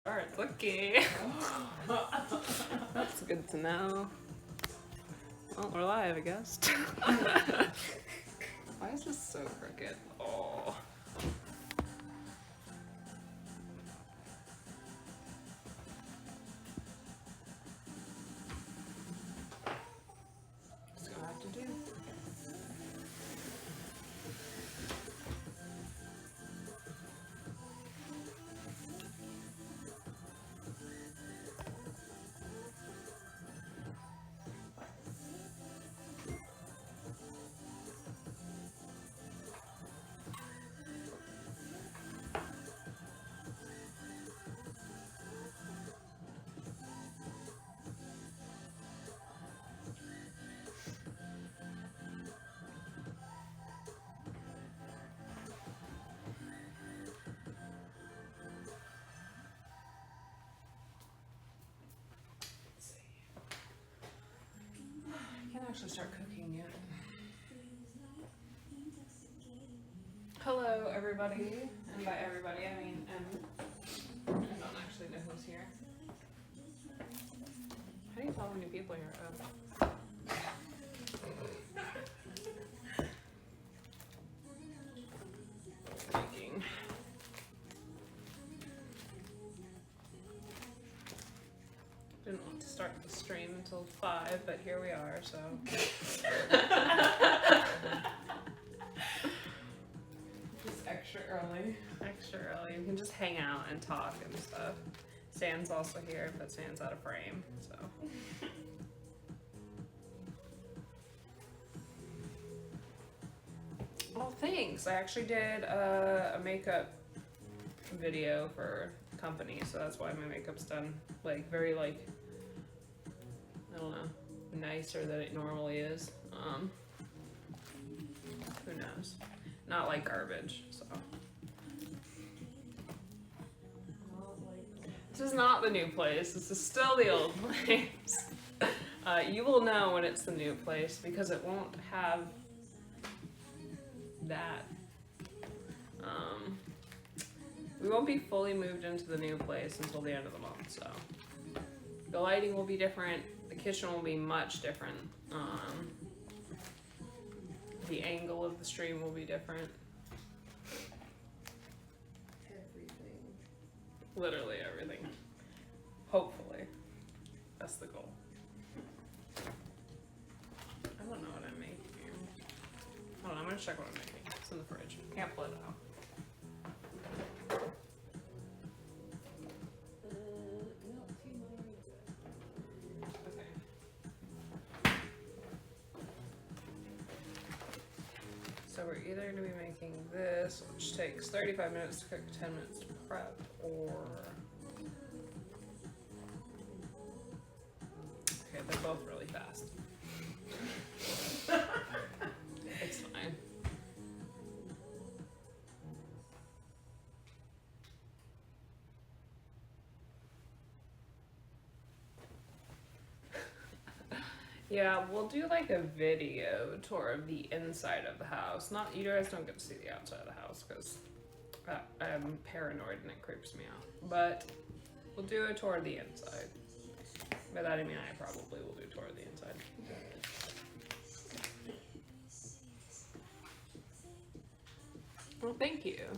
Or it's okay. That's good to know. Well, we're live, I guess. Why is this so crooked? Oh. That's what I have to do. I can't actually start cooking yet. Hello, everybody. And by everybody, I mean I don't actually know who's here. How do you tell how many people here are? Thinking. Didn't want to start the stream until 5, but here we are, so. Just extra early. Extra early. We can just hang out and talk and stuff. Stan's also here, but Stan's out of frame, so. Well, thanks. I actually did a makeup video for company, so that's why my makeup's done like very like, I don't know, nicer than it normally is. Who knows? Not like garbage, so. This is not the new place. This is still the old place. You will know when it's the new place because it won't have that. We won't be fully moved into the new place until the end of the month, so. The lighting will be different. The kitchen will be much different. The angle of the stream will be different. Everything. Literally everything. Hopefully. That's the goal. I don't know what I'm making here. Hold on, I'm gonna check what I'm making. It's in the fridge. Can't pull it out. So we're either going to be making this, which takes 35 minutes to cook, 10 minutes to prep, or... Okay, they're both really fast. It's fine. Yeah, we'll do like a video tour of the inside of the house. Not, you guys don't get to see the outside of the house because I'm paranoid and it creeps me out. But we'll do a tour of the inside. By that I mean I probably will do a tour of the inside. Well, thank you.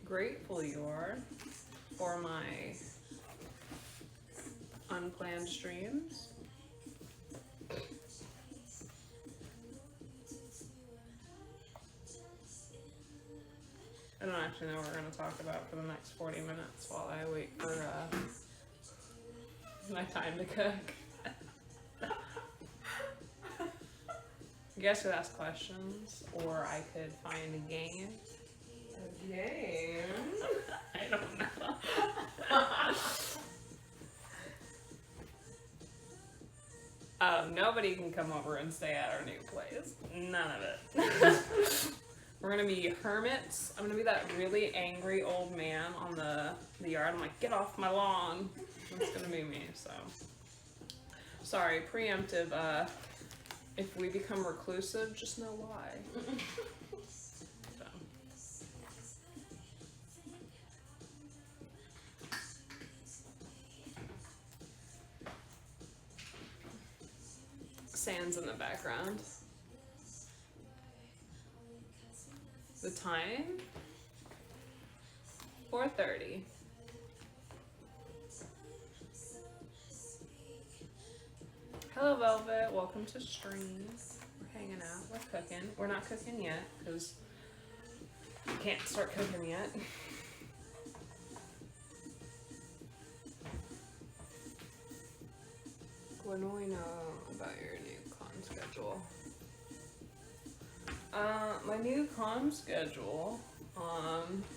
Grateful you are for my unplanned streams. I don't actually know what we're going to talk about for the next 40 minutes while I wait for my time to cook. I guess I could ask questions, or I could find a game. A game? I don't know. Nobody can come over and stay at our new place. None of it. We're gonna be hermits. I'm gonna be that really angry old man on the yard. I'm like, get off my lawn. That's gonna be me, so. Sorry, preemptive. If we become reclusive, just know why. So. fans in the background. The time? 4:30. Hello, Velvet. Welcome to stream. We're hanging out. We're cooking. We're not cooking yet because we can't start cooking yet. What do we know about your new con schedule? My new con schedule,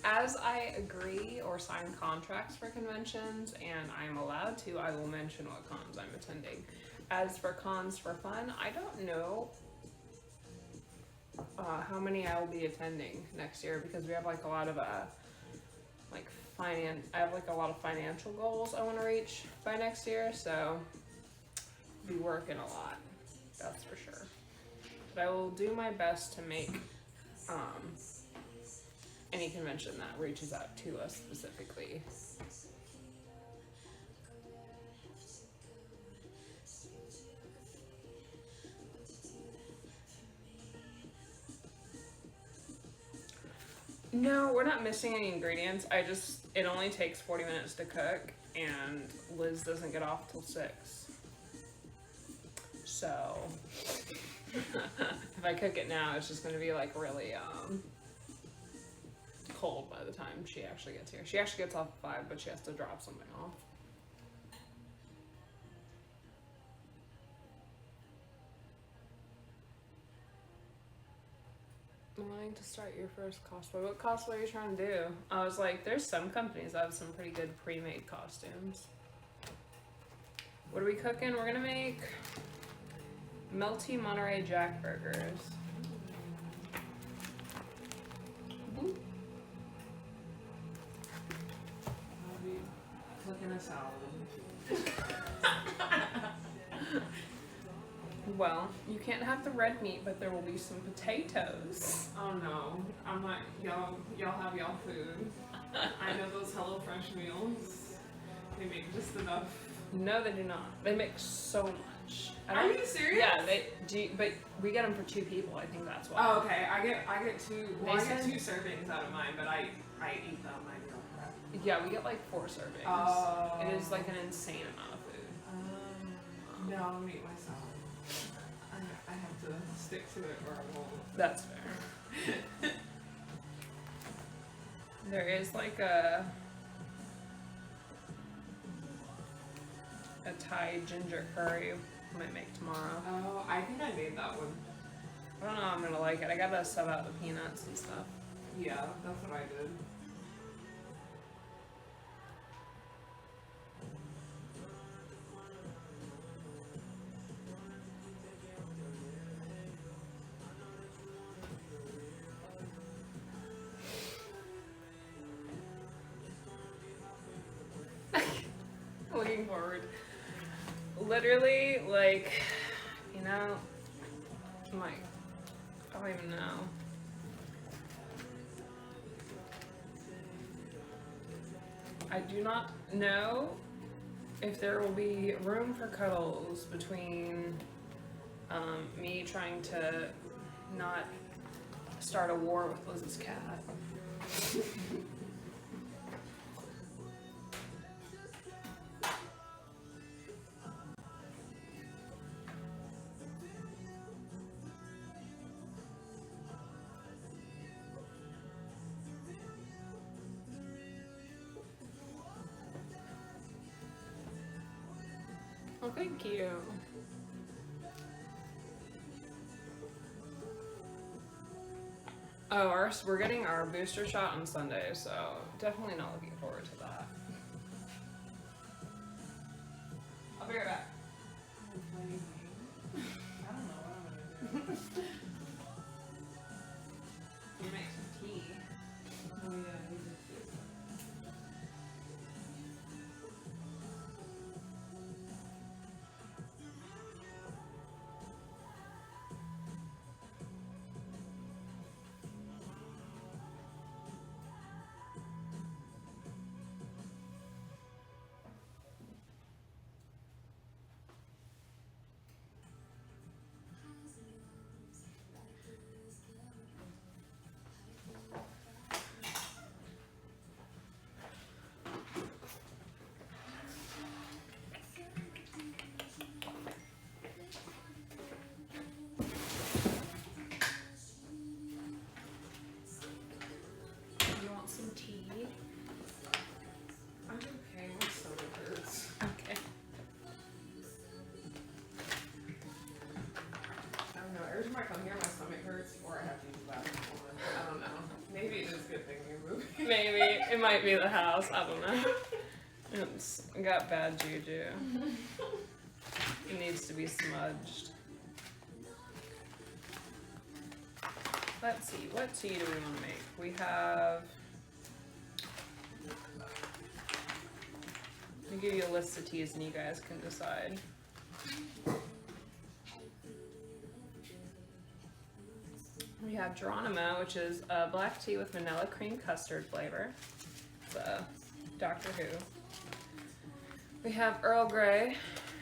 as I agree or sign contracts for conventions and I'm allowed to, I will mention what cons I'm attending. As for cons for fun, I don't know how many I will be attending next year because we have like a lot of I have like a lot of financial goals I want to reach by next year, so I'll be working a lot, that's for sure. But I will do my best to make any convention that reaches out to us specifically. No, we're not missing any ingredients. It only takes 40 minutes to cook, and Liz doesn't get off till 6. So, if I cook it now, it's just gonna be like really cold by the time she actually gets here. She actually gets off at 5, but she has to drop something off. I'm wanting to start your first cosplay. What cosplay are you trying to do? I was like, there's some companies that have some pretty good pre-made costumes. What are we cooking? We're gonna make melty Monterey Jack burgers. I'll be cooking a salad. Well, you can't have the red meat, but there will be some potatoes. Oh no, I'm not, y'all have y'all food. I know those HelloFresh meals, they make just enough. No, they do not. They make so much. Are you serious? Yeah, they do, but we get them for 2 people. I think that's why. Oh, okay. I get 2. Well, I get 2 servings out of mine, but I eat them. I meal prep. Yeah, we get like 4 servings. Oh. It is like an insane amount of food. No, I'll eat myself. I have to stick to it or I won't. That's fair. There is like a Thai ginger curry I might make tomorrow. Oh, I think I made that one. I don't know how I'm gonna like it. I gotta sub out the peanuts and stuff. Yeah, that's what I did. Looking forward. Literally, like, you know, like, I don't even know. I do not know if there will be room for cuddles between me trying to not start a war with Liz's cat. Oh, thank you. Oh, we're getting our booster shot on Sunday, so definitely not looking forward to that. I'll be right back. I don't know what I'm gonna do. You make some tea. Oh yeah, you did. come here, my stomach hurts, or I have to use the bathroom. I don't know. Maybe it is a good thing you're moving. Maybe. It might be the house. I don't know. It's got bad juju. It needs to be smudged. Let's see. What tea do we want to make? We have... I'll give you a list of teas and you guys can decide. We have Geronimo, which is a black tea with vanilla cream custard flavor. It's a Doctor Who. We have Earl Grey,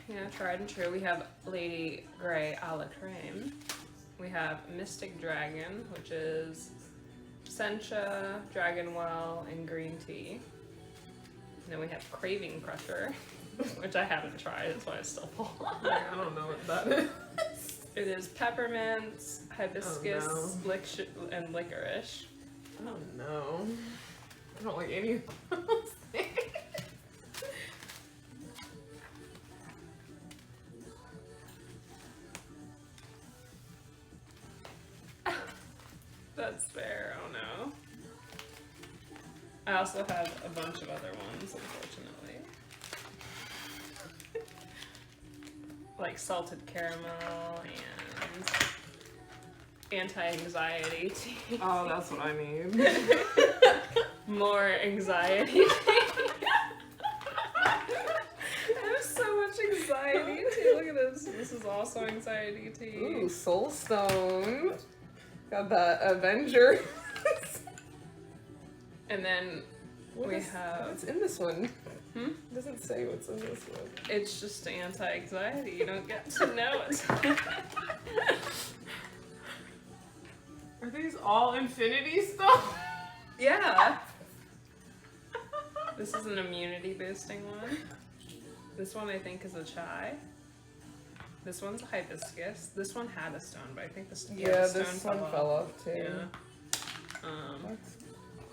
you know, tried and true. We have Lady Grey a la creme. We have Mystic Dragon, which is sencha, dragonwell, and green tea. And then we have Craving Crusher, which I haven't tried, that's why it's still full. I don't know what that is. It is peppermint, hibiscus, and licorice. Oh no. I don't like any of those things. That's fair, oh no. I also have a bunch of other ones, unfortunately. Like salted caramel and anti-anxiety tea. Oh, that's what I need. More anxiety tea. I have so much anxiety tea. Look at this. This is also anxiety tea. Ooh, Soul Stone. Got that Avenger. And then what's in this one? Hmm? It doesn't say what's in this one. It's just anti-anxiety. You don't get to know it. Are these all infinity stuff? Yeah. This is an immunity boosting one. This one I think is a chai. This one's a hibiscus. This one had a stone, but I think the stone fell off too. Yeah. That's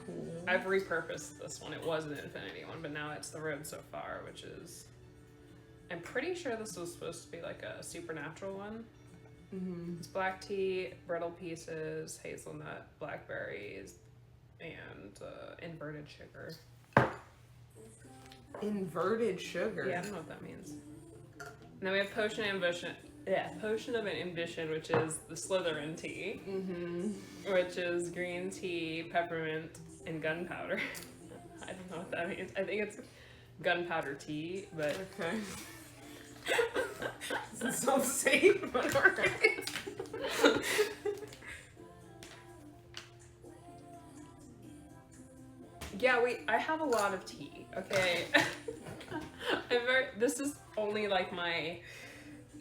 cool. I've repurposed this one. It was an infinity one, but now it's the Road So Far, which is... I'm pretty sure this was supposed to be like a supernatural one. Mm-hmm. It's black tea, brittle pieces, hazelnut, blackberries, and inverted sugar. Inverted sugar? Yeah, I don't know what that means. And then we have Potion of Ambition. Yeah, Potion of Ambition, which is the Slytherin tea. Mm-hmm. Which is green tea, peppermint, and gunpowder. I don't know what that means. I think it's gunpowder tea, but... Okay. Doesn't sound safe, but alright. Yeah, I have a lot of tea, okay? This is only like my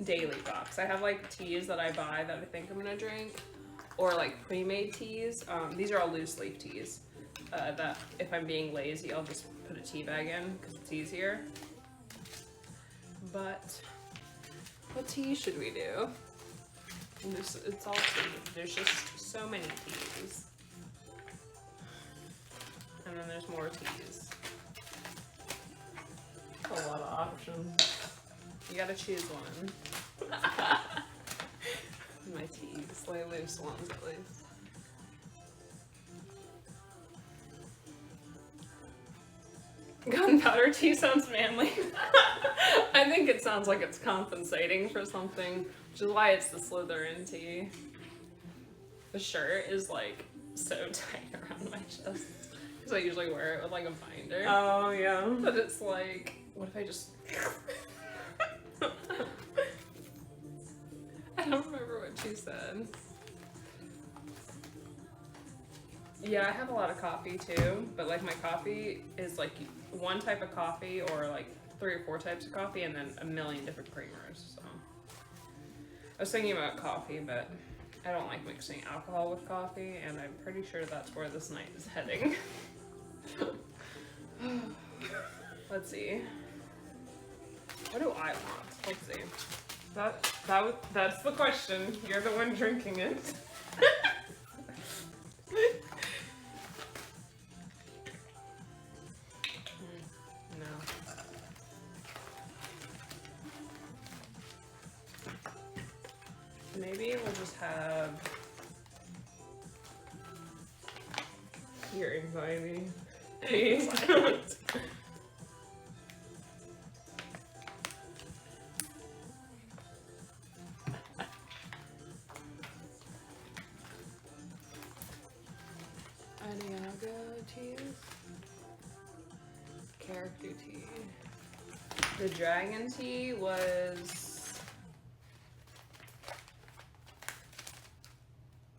daily box. I have like teas that I buy that I think I'm gonna drink, or like pre-made teas. These are all loose leaf teas that if I'm being lazy, I'll just put a tea bag in because it's easier. But what tea should we do? It's all tea. There's just so many teas. And then there's more teas. A lot of options. You gotta choose one. My teas, lay loose ones at least. Gunpowder tea sounds manly. I think it sounds like it's compensating for something, which is why it's the Slytherin tea. The shirt is like so tight around my chest because I usually wear it with like a binder. Oh yeah. But it's like, what if I just... I don't remember what she said. Yeah, I have a lot of coffee too, but like my coffee is like one type of coffee or like 3 or 4 types of coffee and then a million different creamers, so. I was thinking about coffee, but I don't like mixing alcohol with coffee, and I'm pretty sure that's where this night is heading. Let's see. What do I want? Let's see. That's the question. You're the one drinking it. No. Maybe we'll just have have Your anxiety. Adiago teas. Character tea. The dragon tea was.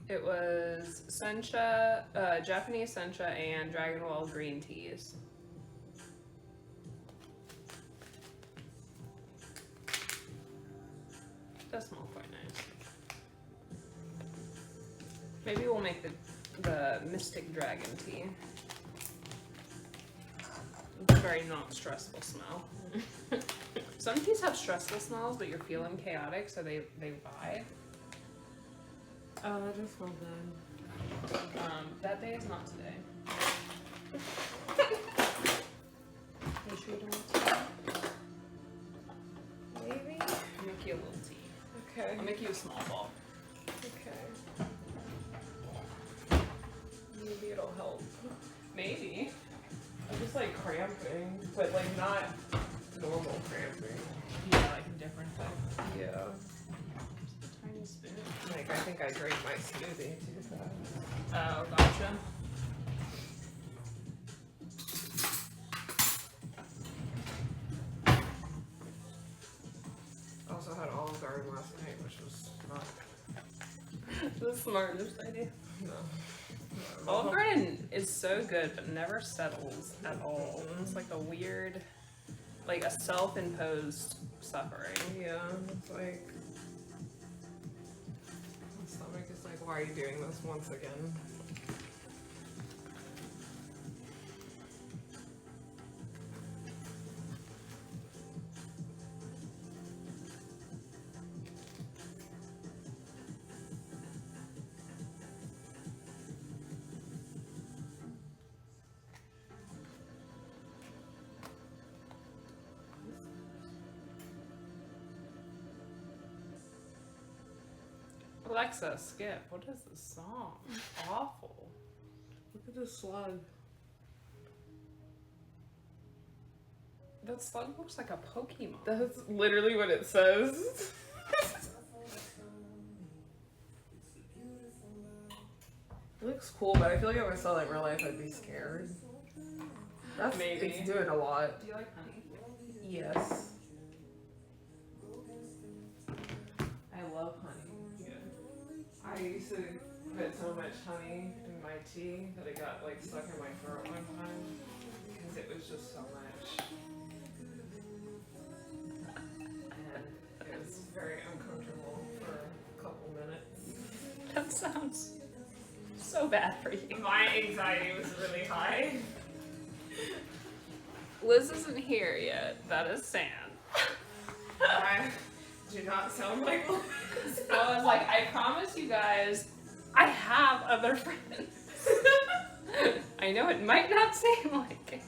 It was sencha, Japanese sencha, and dragonwell green teas. That smells quite nice. Maybe we'll make the Mystic Dragon tea. It's a very not stressful smell. Some teas have stressful smells, but you're feeling chaotic, so they vibe. Oh, that just smells good. That day is not today. You sure you don't want tea? Maybe. I'll make you a little tea. Okay. I'll make you a small ball. Okay. Maybe it'll help. Maybe. I'm just like cramping, but like not normal cramping. Yeah, like a different thing. Yeah. Tiny spoon. Like I think I drank my smoothie too fast. Oh, gotcha. Also had Olive Garden last night, which was not The smartest idea. no. Olive Garden is so good, but never settles at all. It's like a weird, like a self-imposed suffering. Yeah, it's like my stomach is like, why are you doing this once again? Alexa, skip. What is this song? Awful. Look at this slug. That slug looks like a Pokemon. That's literally what it says. It looks cool, but I feel like if I saw that in real life, I'd be scared. That's Maybe. It's doing a lot. Do you like honey? Yes. I love honey. I used to put so much honey in my tea that it got like stuck in my throat one time because it was just so much. And it was very uncomfortable for a couple minutes. That sounds so bad for you. My anxiety was really high. Liz isn't here yet. That is Sam. I do not sound like Liz. So I was like, I promise you guys, I have other friends. I know it might not seem like it.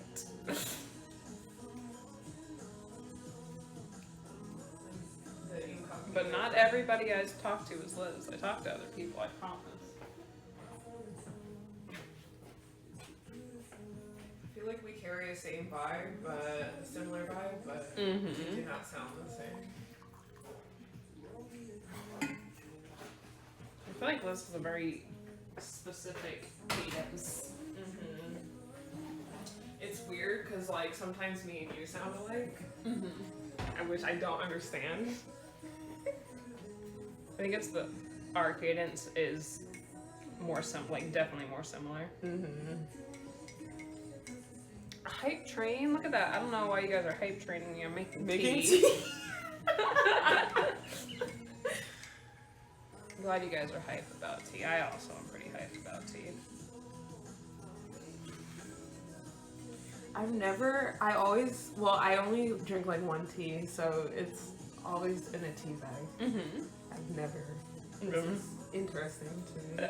But not everybody I talk to is Liz. I talk to other people, I promise. I feel like we carry the same vibe, but a similar vibe, but we do not sound the same. I feel like Liz has a very specific cadence. It's weird because like sometimes me and you sound alike, which I don't understand. I think it's our cadence is more definitely more similar. A hype train? Look at that. I don't know why you guys are hype training me. I'm making tea. I'm glad you guys are hype about tea. I also am pretty hyped about tea. I only drink like one tea, so it's always in a tea bag. I've never. This is interesting to me.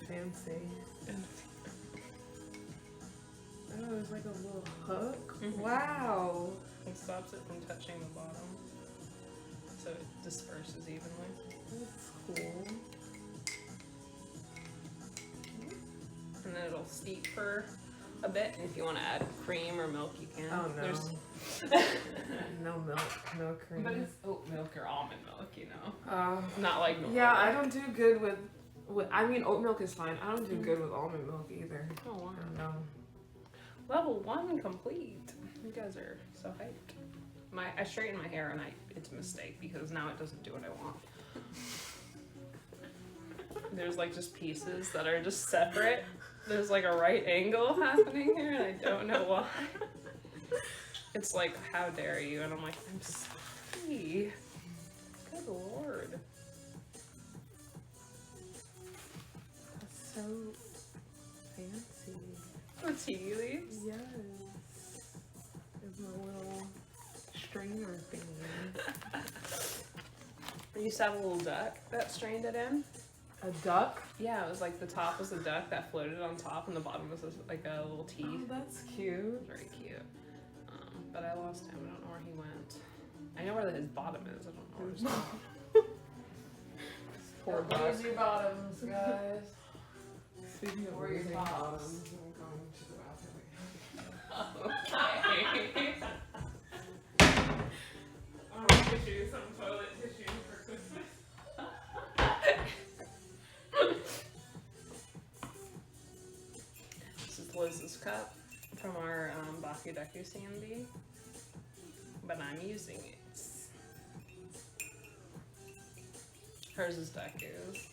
Fancy. Oh, there's like a little hook. Wow. It stops it from touching the bottom. So disperses evenly. That's cool. And then it'll steep for a bit. And if you want to add cream or milk, you can. Oh no. There's... No milk, no cream. But it's oat milk or almond milk, you know. Not like normal. Yeah, I don't do good with. I mean, oat milk is fine. I don't do good with almond milk either. Oh wow. No. Level 1 complete. You guys are so hyped. I straightened my hair and it's a mistake because now it doesn't do what I want. There's like just pieces that are just separate. There's like a right angle happening here and I don't know why. It's like, how dare you? And I'm like, I'm sorry. Good lord. That's so fancy. The tea leaves? Yes. There's a little strainer thing. I used to have a little duck that strained it in. A duck? Yeah, it was like the top was a duck that floated on top and the bottom was like a little tea. Oh, that's cute. It was very cute. But I lost him. I don't know where he went. I know where his bottom is. I don't know where his top. Poor duck. Where's your bottoms, guys? Speaking of Where are your losing tops? bottoms, I'm going to the bathroom. Okay. Tissues, some toilet tissue for Christmas. This is Liz's cup from our Baku Deku CMD, but I'm using it. Hers is Deku's.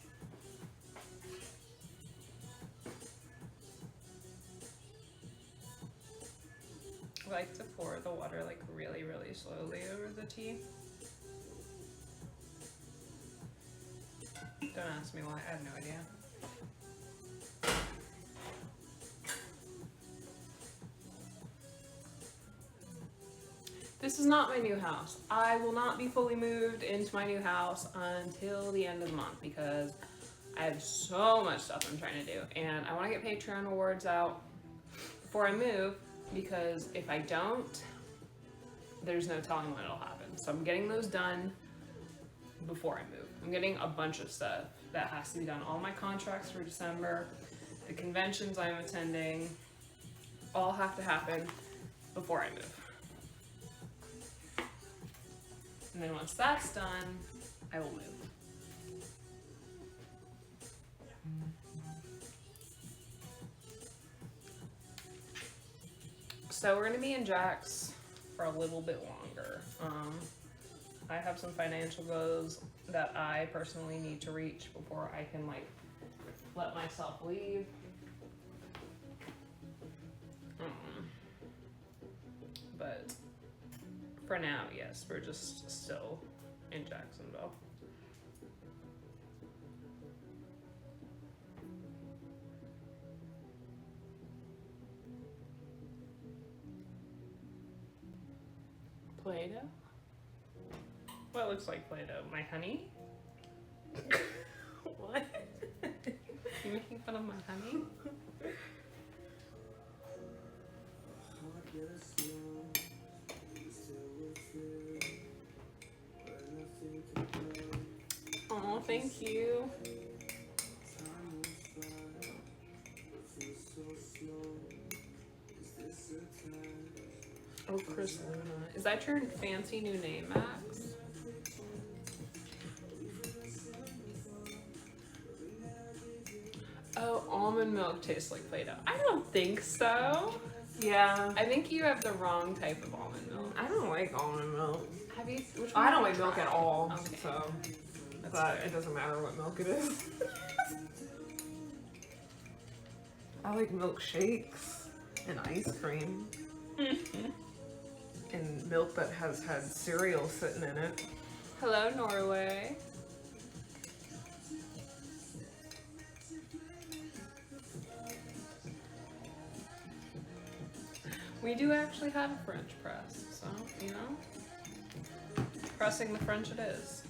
I like to pour the water like really, really slowly over the tea. Don't ask me why, I have no idea. This is not my new house. I will not be fully moved into my new house until the end of the month because I have so much stuff I'm trying to do. And I want to get Patreon awards out before I move because if I don't, there's no telling when it'll happen. So I'm getting those done before I move. I'm getting a bunch of stuff that has to be done. All my contracts for December, the conventions I'm attending, all have to happen before I move. And then once that's done, I will move. So we're gonna be in Jack's for a little bit longer. I have some financial goals that I personally need to reach before I can like let myself leave. But for now, yes, we're just still in Jacksonville. Play-Doh? What looks like Play-Doh? My honey? What? You making fun of my honey? Oh, thank you. Oh, Chris Luna. Is that your fancy new name, Max? Oh, almond milk tastes like Play-Doh. I don't think so. Yeah. I think you have the wrong type of almond milk. I don't like almond milk. Have you? Which one I don't have you like milk at tried? all, Okay. so. That's But fair. it doesn't matter what milk it is. I like milkshakes and ice cream. And milk that has had cereal sitting in it. Hello, Norway. We do actually have a French press, so, you know, pressing the French it is.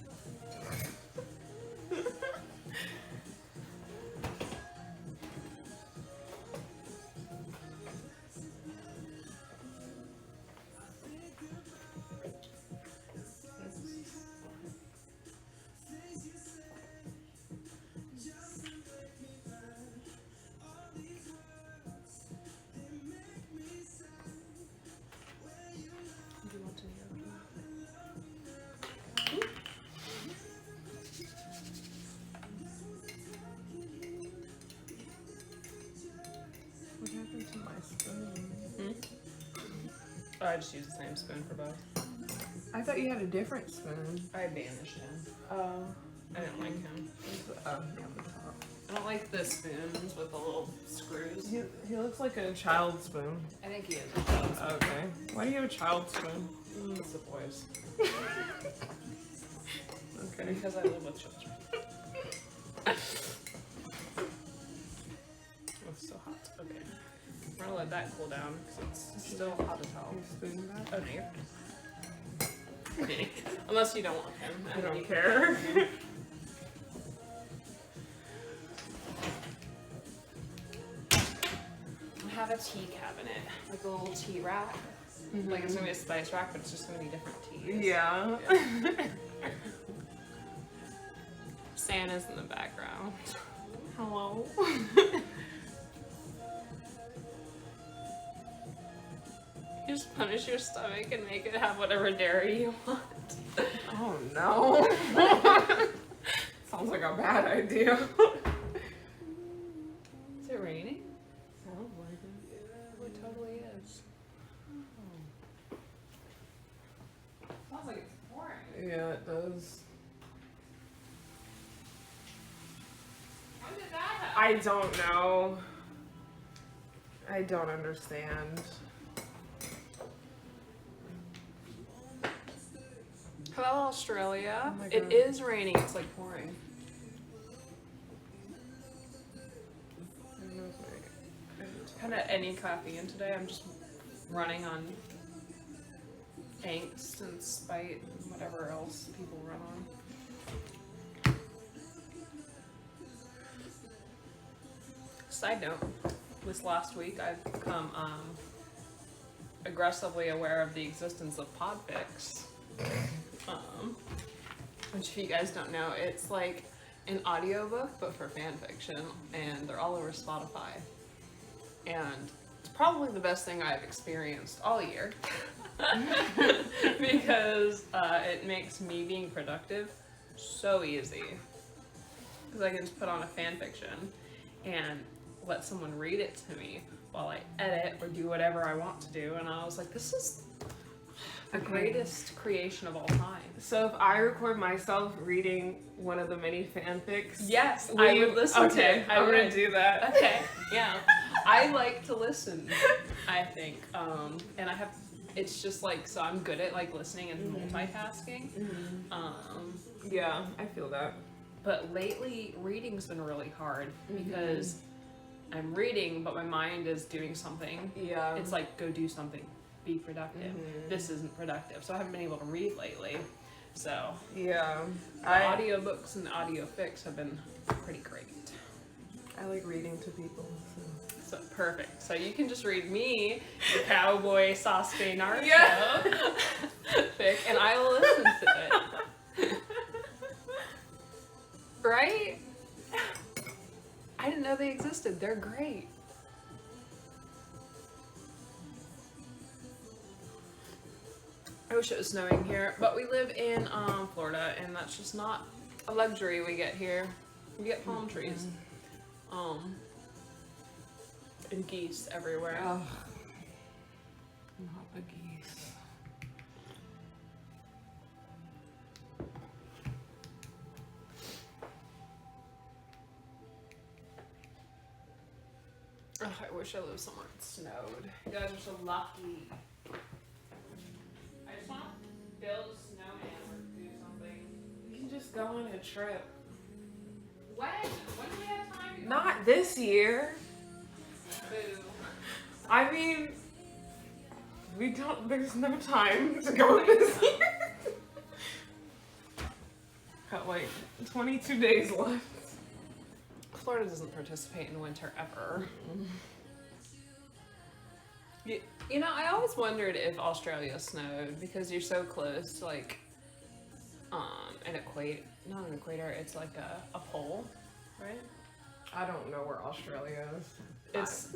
Oh, I just use the same spoon for both. I thought you had a different spoon. I banished him. Oh. I didn't like him. Yeah, the top. I don't like the spoons with the little screws. He looks like a child spoon. I think he is a child spoon. Okay. Why do you have a child spoon? It's the boys. Okay. Because I live with children. It's so hot. Okay. We're gonna let that cool down because it's still hot as hell. Your spoon back? Oh, no. Okay. Unless you don't want him. I don't care. I have a tea cabinet, like a little tea rack. Mm-hmm. Like it's gonna be a spice rack, but it's just gonna be different teas. Yeah. Santa's in the background. Hello. You just punish your stomach and make it have whatever dairy you want. Oh no. Sounds like a bad idea. Is it raining? Sounds like it. Oh, it totally is. Sounds like it's pouring. Yeah, it does. When did that happen? I don't know. I don't understand. Hello, Australia. Oh my It God. is raining. It's like pouring. I don't know if I Kind of any caffeine today. I'm just running on angst and spite and whatever else people run on. Side note, this last week I've become aggressively aware of the existence of Podfix. Which if you guys don't know, it's like an audiobook but for fan fiction, and they're all over Spotify. And it's probably the best thing I've experienced all year. Because it makes me being productive so easy. Because I can just put on a fan fiction and let someone read it to me while I edit or do whatever I want to do. And I was like, this is the greatest creation of all time. So if I record myself reading one of the many fanfics, Yes, I would listen to it. I'm gonna do that. Okay, yeah. I like to listen, I think. And I have, it's just like, so I'm good at like listening and multitasking. Yeah, I feel that. But lately, reading's been really hard because I'm reading, but my mind is doing something. Yeah. It's like, go do something, be productive. This isn't productive, so I haven't been able to read lately. So Yeah. the audiobooks and the audio fics have been pretty great. I like reading to people. So perfect. So you can just read me, the cowboy Sasuke Naruto Yeah. fic, and I will listen to it. Right? I didn't know they existed. They're great. I wish it was snowing here, but we live in Florida, and that's just not a luxury we get here. We get palm trees, and geese everywhere. Ugh. Not the geese. Ugh, I wish I lived somewhere it snowed. You guys are so lucky. I just want to build a snowman or do something. You can just go on a trip. When? When do we have time to go? Not this year. Boo. I mean, we don't, there's no time to go this year. Got like 22 days left. Florida doesn't participate in winter ever. You know, I always wondered if Australia snowed because you're so close to like an equator, not an equator, it's like a pole, right? I don't know where Australia is. It's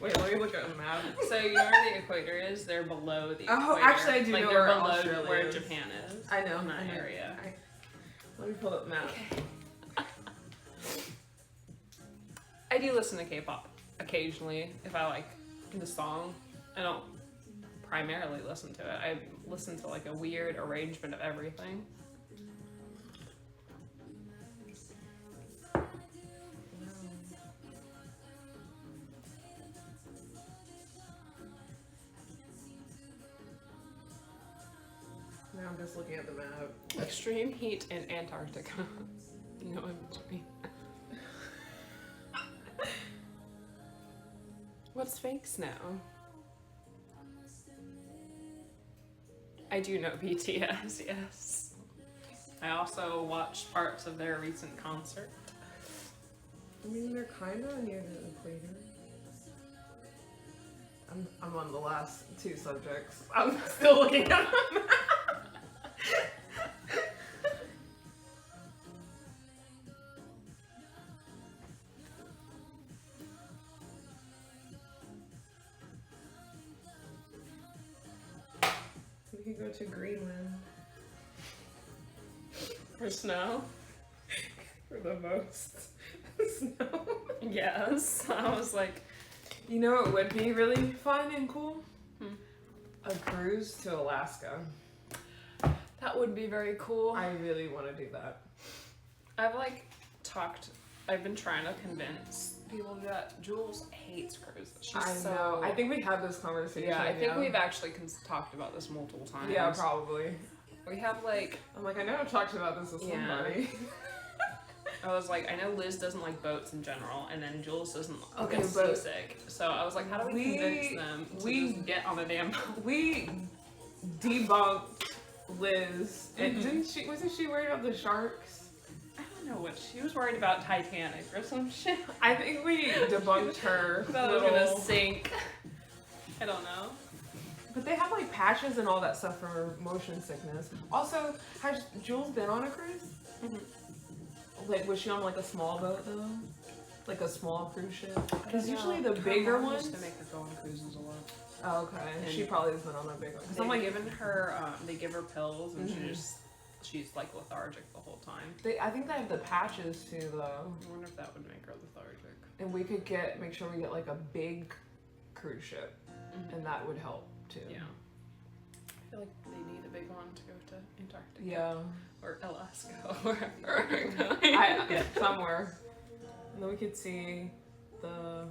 Wait, let me look at a map. so you know where the equator is? They're below the equator. Oh, actually, I do like know they're where below Australia where is. Japan is. I know. In that I know. area. Let me pull up the map. I do listen to K-pop occasionally if I like the song. I don't primarily listen to it. I listen to like a weird arrangement of everything. Now I'm just looking at the map. Extreme heat in Antarctica. No in between. What's fake snow? I do know BTS, yes. I also watched parts of their recent concert. I mean, they're kind of near the equator. I'm on the last two subjects. I'm still looking at them. We could go to Greenland. For snow? For the most snow. Yes. I was like, You know it would be really fun and cool? Hmm. A cruise to Alaska. that would be very cool. I really want to do that. I've been trying to convince people that Jules hates cruises. She's I know. I think we had this conversation. Yeah, I think we've actually talked about this multiple times. Yeah, probably. We have like, I'm like, I know I've talked about this with Yeah. somebody. I was like, I know Liz doesn't like boats in general, and then Jules doesn't Okay, get but seasick. So I was like, how do we convince them to just get on a damn boat? We debunked Liz. And wasn't she worried about the sharks? I don't know what she was worried about. Titanic or some shit. I think we debunked her. Thought it was gonna sink. I don't know. But they have like patches and all that stuff for motion sickness. Also, has Jules been on a cruise? Mhm. Like, was she on like a small boat though? Like a small cruise ship? Because I don't usually know. the bigger Her mom ones. used to make her go on cruises a lot. Oh, okay. And She probably has been on a big one. Because They've I'm like, given her, they give her pills, and Mhm. she's like lethargic the whole time. I think they have the patches too though. I wonder if that would make her lethargic. And we could make sure we get like a big cruise ship, and that would help too. Yeah. I feel like they need a big one to go to Antarctica. Yeah. Or Alaska, or wherever we're going. Somewhere. And then we could see the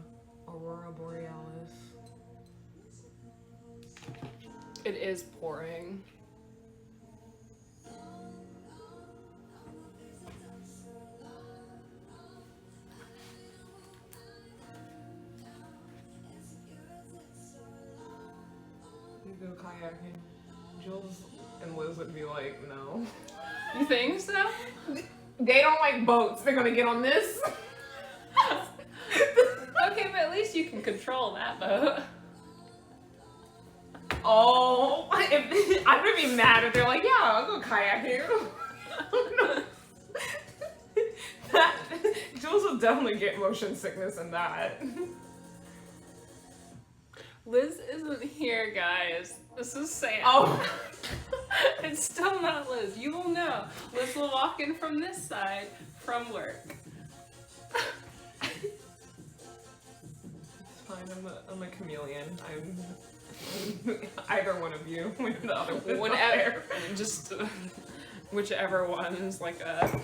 Aurora Borealis. It is pouring. You go kayaking. Jules and Liz would be like, no. You think so? They don't like boats. They're gonna get on this. Okay, but at least you can control that boat. Oh, I'm gonna be mad if they're like, yeah, I'll go kayaking. Jules will definitely get motion sickness in that. Liz isn't here, guys. This is Sam. Oh. It's still not Liz. You will know. Liz will walk in from this side from work. It's fine. I'm a chameleon. I'm either one of you when the other one's not there. Just whichever one is like a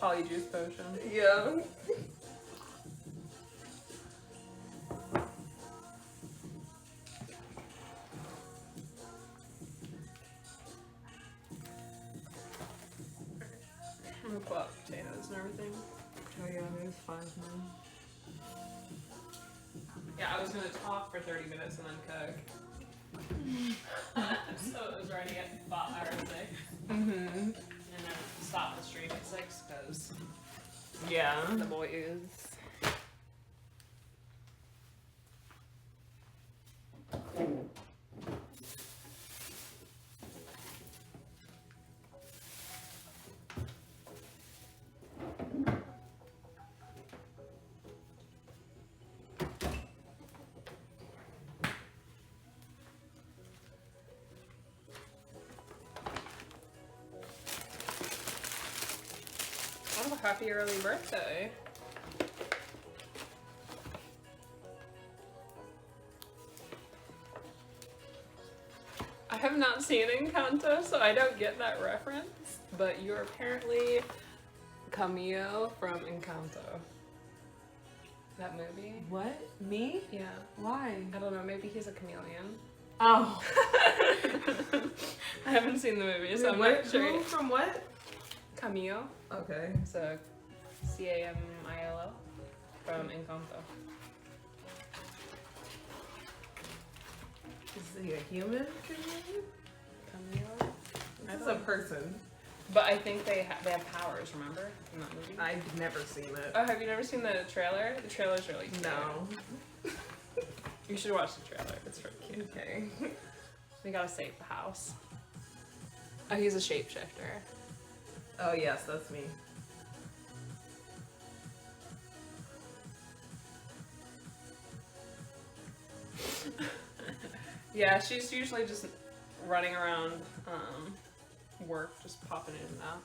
polyjuice potion. Yeah. I'm gonna pull out potatoes and everything. Oh yeah, there's 5 now. Yeah, I was gonna talk for 30 minutes and then cook. So it was ready at 5 or 6. Mm-hmm. And then stop the stream at 6 because Yeah. the boys. Oh, happy early birthday. have not seen Encanto, so I don't get that reference. But you're apparently Camille from Encanto. That movie? What? Me? Yeah. Why? I don't know, maybe he's a chameleon. Oh. I haven't seen the movie, so I'm What? not sure. Who from what? Camille. Okay. So Camilo from Encanto. Is he a human? Camille? That's a person. But I think they have powers, remember? In that movie? I've never seen it. Oh, have you never seen the trailer? The trailer's really cute. No. You should watch the trailer. It's really cute. Okay. We gotta save the house. Oh, he's a shapeshifter. Oh yes, that's me. Yeah, she's usually just running around work, just popping in and out.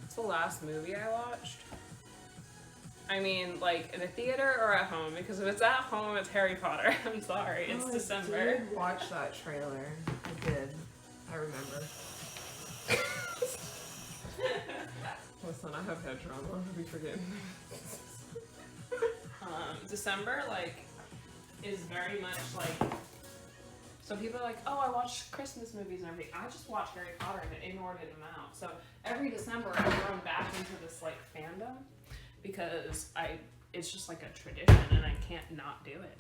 It's the last movie I watched. I mean, like, in a theater or at home, because if it's at home, it's Harry Potter. I'm sorry, it's December. I did watch that trailer. I did. I remember. Listen, I have head trauma. I'll be forgetting. December, like, is very much like, so people are like, oh, I watch Christmas movies and everything. I just watch Harry Potter in an inordinate amount. So every December I'm thrown back into this like fandom because it's just like a tradition and I can't not do it.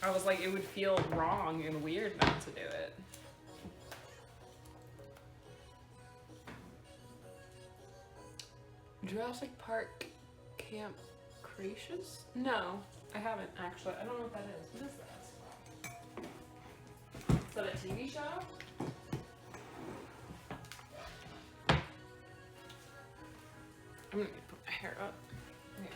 I was like, it would feel wrong and weird not to do it. Jurassic Park Camp Cretaceous? No, I haven't actually. I don't know what that is. What is that? Is that a TV show? I'm gonna put my hair up. Okay.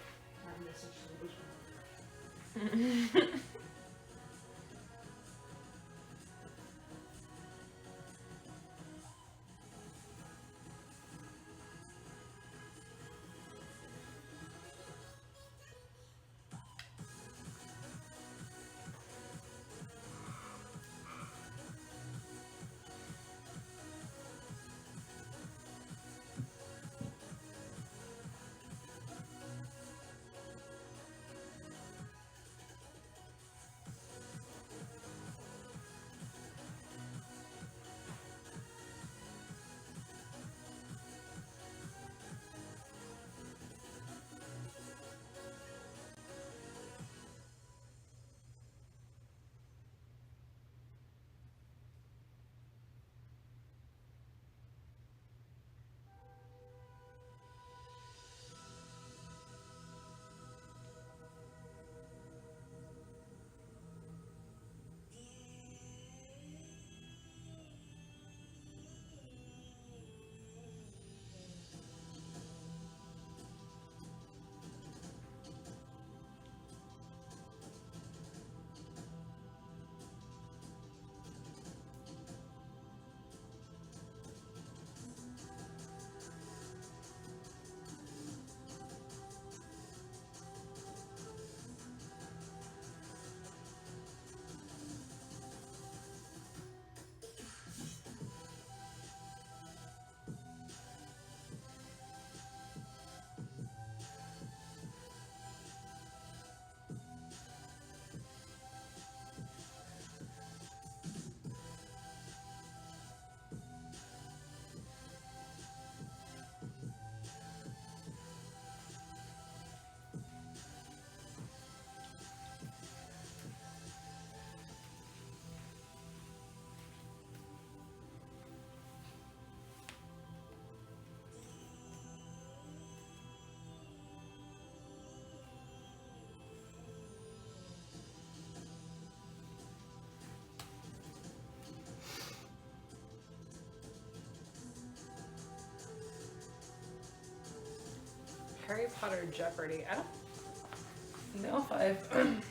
Harry Potter Jeopardy. I don't know if I've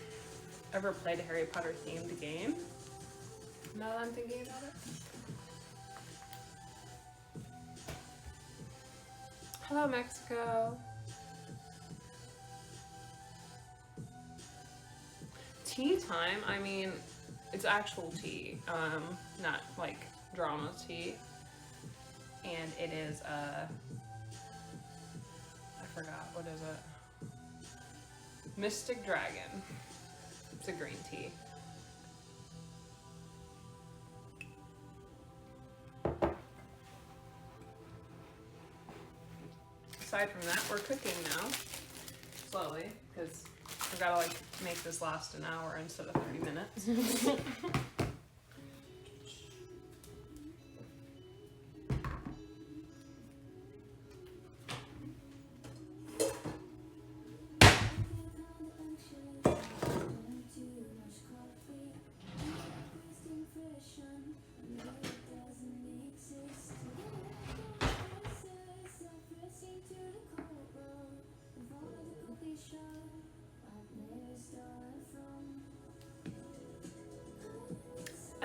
ever played a Harry Potter themed game. Now that I'm thinking about it. Hello, Mexico. tea time, I mean, it's actual tea, not like drama tea. And it is, I forgot, what is it? Mystic Dragon. It's a green tea. Aside from that, we're cooking now, slowly, because I've got to like make this last an hour instead of 30 minutes.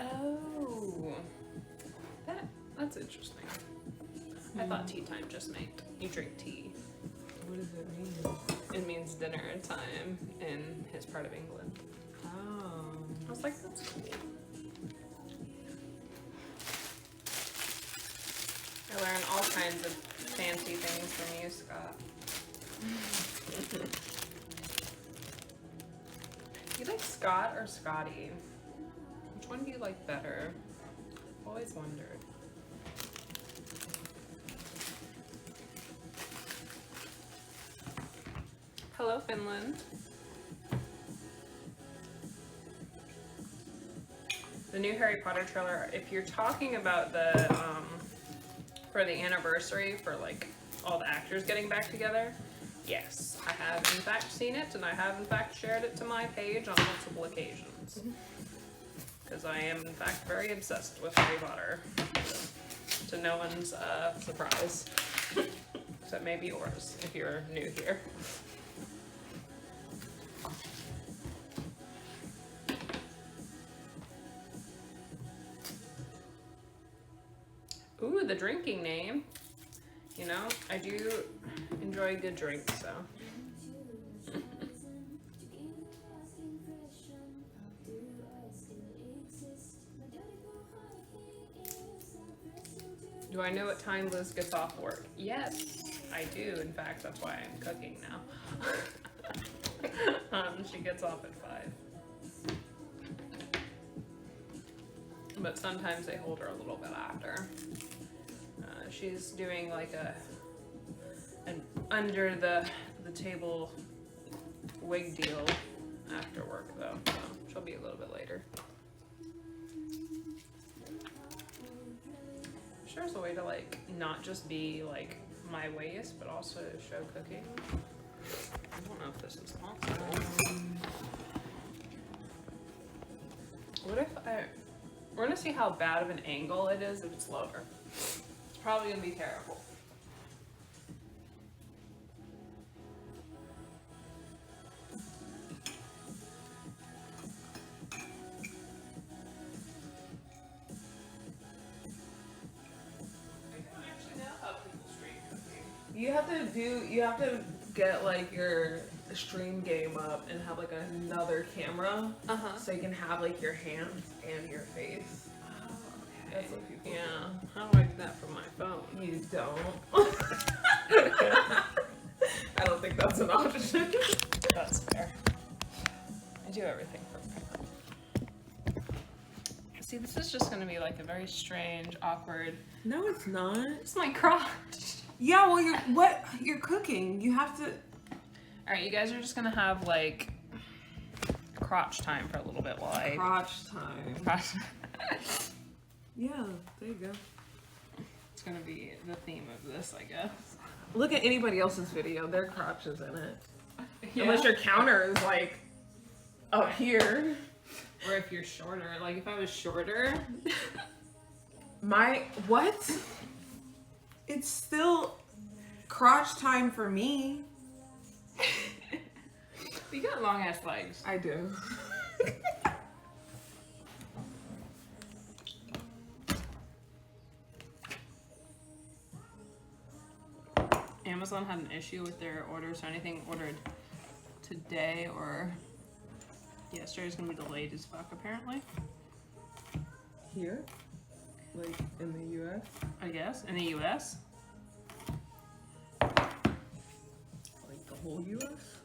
Oh, that's interesting. I thought tea time just meant you drink tea. What does it mean? It means dinner time in his part of England. Oh. I was like, that's cool. I learn all kinds of fancy things from you, Scott. You like Scott or Scotty? Which one do you like better? I've always wondered. Hello, Finland. The new Harry Potter trailer, if you're talking about the, for the anniversary, for like all the actors getting back together, yes, I have in fact seen it, and I have in fact shared it to my page on multiple occasions. Because I am in fact very obsessed with Harry Potter, to no one's surprise, except maybe yours if you're new here. Ooh, the drinking name. You know, I do enjoy a good drink, so. Do I know what time Liz gets off work? Yes, I do. In fact, that's why I'm cooking now. She gets off at 5. But sometimes they hold her a little bit after. She's doing like an under the table wig deal after work though, so she'll be a little bit later. Sure, there's a way to like not just be like my waist, but also show cooking. I don't know if this is possible. What if we're gonna see how bad of an angle it is if it's lower. It's probably gonna be terrible. You have to get like your stream game up and have like another camera, so you can have like your hands and your face. Oh, okay. That's what people Yeah. How do I do that from my phone? You don't. I don't think that's an option. That's fair. I do everything from my phone. See, this is just gonna be like a very strange, awkward. No, it's not. It's my crotch. Yeah, well, you're cooking. You have to. All right, you guys are just gonna have like crotch time for a little bit while I. Crotch time. Crotch. Yeah, there you go. It's gonna be the theme of this, I guess. Look at anybody else's video. Their crotch is in it. Yeah. Unless your counter is like up here. Or if you're shorter, like if I was shorter. What? It's still crotch time for me. You got long ass legs. I do. Amazon had an issue with their orders, so anything ordered today or Yesterday's gonna be delayed as fuck, apparently. Here? Like in the US? I guess. In the US? Like the whole US?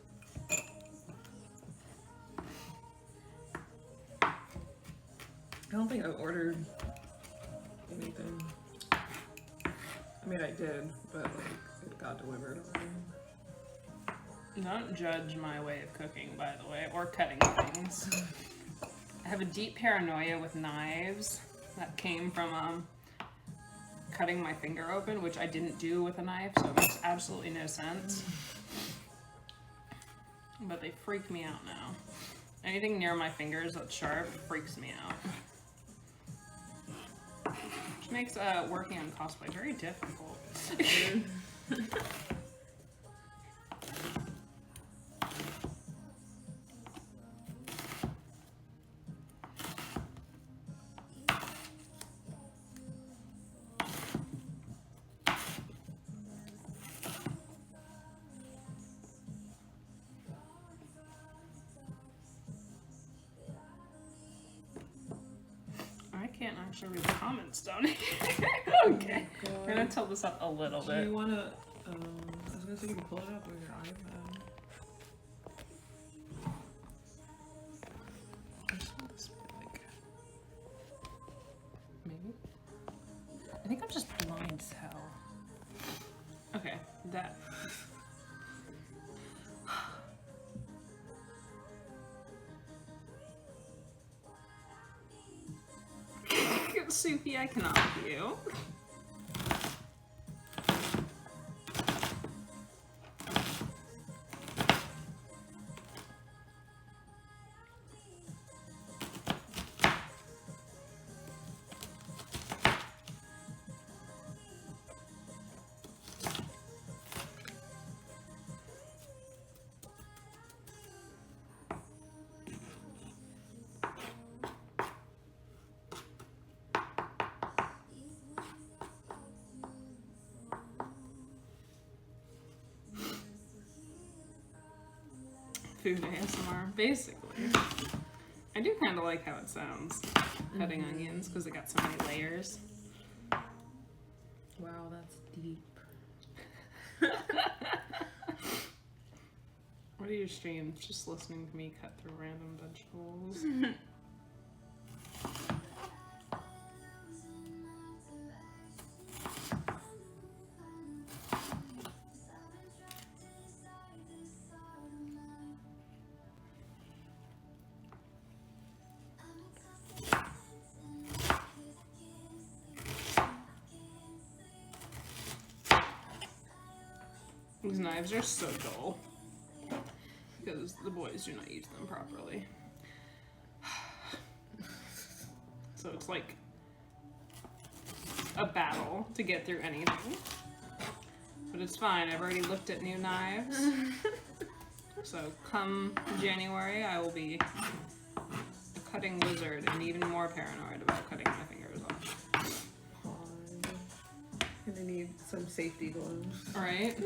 I don't think I ordered anything. I mean, I did, but like it got delivered already. Don't judge my way of cooking, by the way, or cutting things. I have a deep paranoia with knives that came from cutting my finger open, which I didn't do with a knife, so it makes absolutely no sense. But they freak me out now. Anything near my fingers that's sharp freaks me out. Which makes working on cosplay very difficult. I can't actually read the comments down here. Okay. We're gonna tilt this up a little bit. Do you wanna, I was gonna say you can pull it up with your iPad. I just want this to be like, Maybe? I think I'm just blind as hell. Okay, that. Soupy, I cannot with you. Food ASMR, basically. I do kind of like how it sounds, cutting onions, because it got so many layers. wow, that's deep. What are your streams? Just listening to me cut through random vegetables. These knives are so dull because the boys do not use them properly. So it's like a battle to get through anything. But it's fine, I've already looked at new knives. So come January, I will be a cutting wizard and even more paranoid about cutting my fingers off. Gonna need some safety gloves. Alright?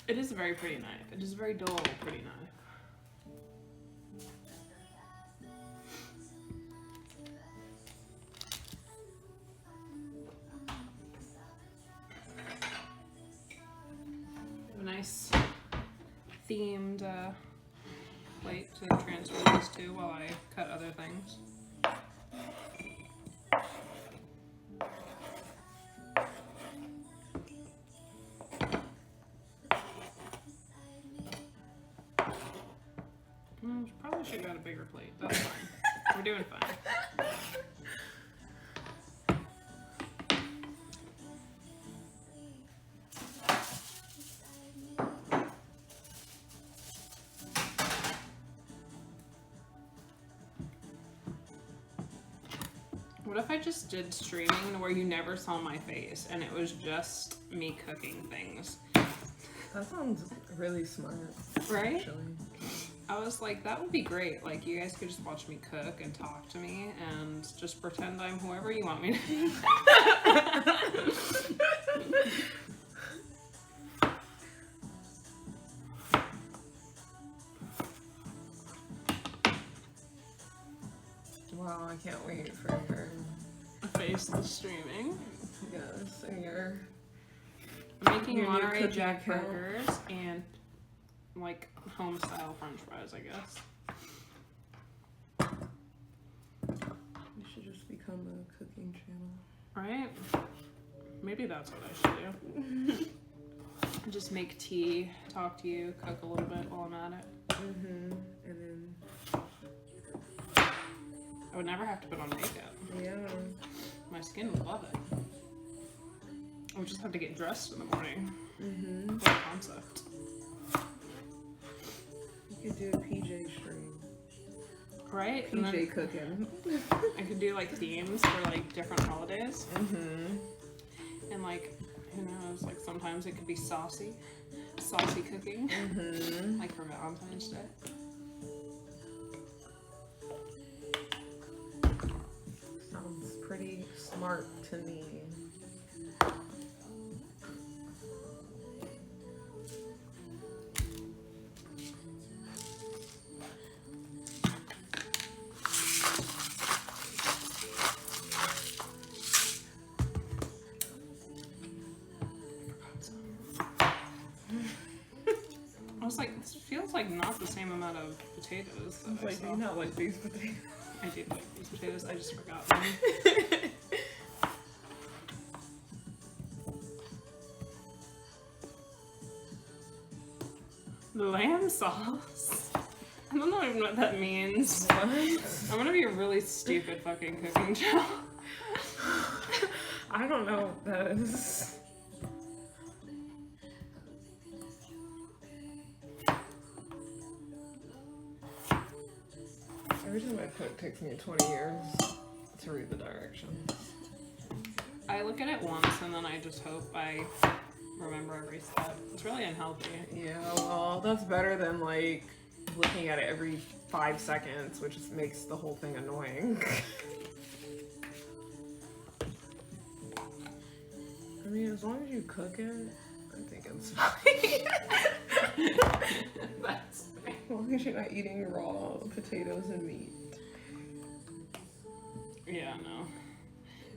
It is a very pretty knife. It is a very dull, pretty knife. A nice themed plate to transfer these to while I cut other things. Probably should have got a bigger plate. That's fine. We're doing fine. What if I just did streaming where you never saw my face and it was just me cooking things? That sounds really smart. Right? Actually. I was like, that would be great. Like, you guys could just watch me cook and talk to me and just pretend I'm whoever you want me to be. Wow, I can't wait for your Face the streaming. yes, and your I'm making Your new Monterey cooking Jack account. burgers and like home style French fries, I guess. you should just become a cooking channel. Right? Maybe that's what I should do. Just make tea, talk to you, cook a little bit while I'm at it. Mm-hmm. And then I would never have to put on makeup. yeah. My skin would love it. I would just have to get dressed in the morning. Mm-hmm. What a concept. You could do a PJ stream. Right? And PJ then cooking. I could do like themes for like different holidays. Mm-hmm. And like, who knows, like sometimes it could be saucy cooking. Mm-hmm. Like for Valentine's Day. Sounds pretty smart to me. I was like, this feels like not the same amount of potatoes that I Like, saw. do you not like these potatoes? I do like these potatoes, I just forgot them. Lamb sauce? I don't know even what that means. What? I'm gonna be a really stupid fucking cooking channel. I don't know what that is. Every time I cook, it takes me 20 years to read the directions. I look at it once and then I just hope I remember every step. It's really unhealthy. Yeah, well, that's better than like looking at it every 5 seconds, which just makes the whole thing annoying. I mean, as long as you cook it, I think it's fine. That's fair. As long as you're not eating raw potatoes and meat. Yeah, no.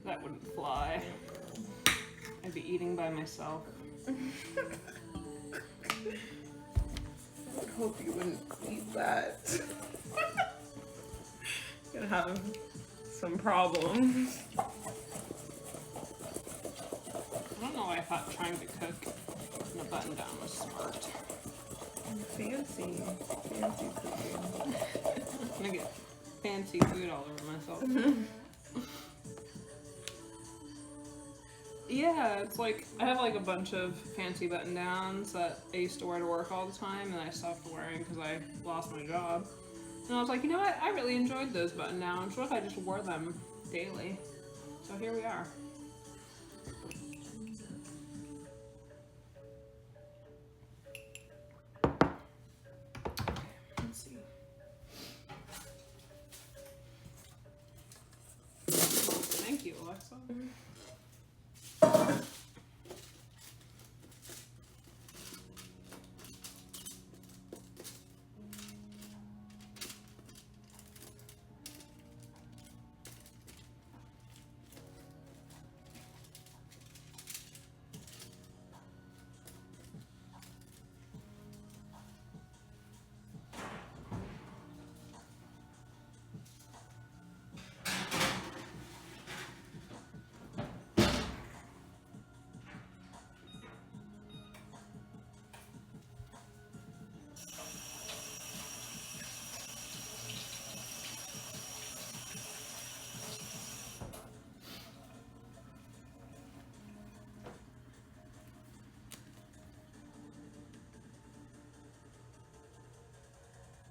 That wouldn't fly. I'd be eating by myself. I would hope you wouldn't eat that. You're gonna have some problems. I don't know why I thought trying to cook in a button down was smart. Fancy cooking. I'm gonna get fancy food all over myself. Yeah, it's like, I have like a bunch of fancy button downs that I used to wear to work all the time and I stopped wearing because I lost my job. And I was like, you know what, I really enjoyed those button downs. What if I just wore them daily? So here we are. Let's see. Thank you, Alexa.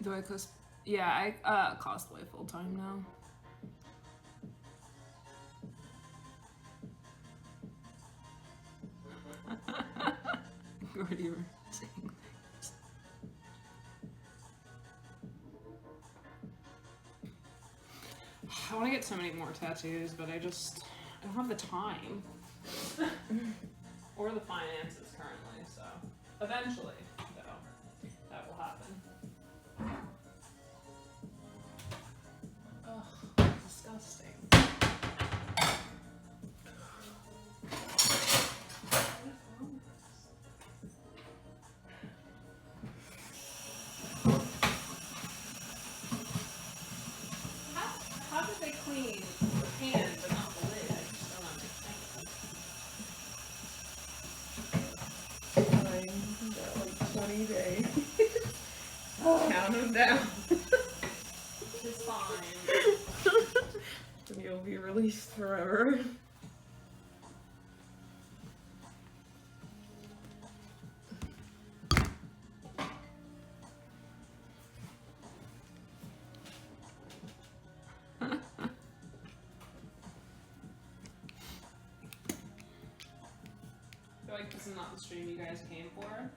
Do I cos? Yeah, I cosplay full time now. Gordy, you were saying things. I want to get so many more tattoos, but I don't have the time. Or the finances currently, so eventually, though, that will happen. Ugh, disgusting. How did they clean the pan but not the lid? I just don't understand. Like 20 days. Count them down. It's fine. And you'll be released forever. I feel like this is not the stream you guys came for.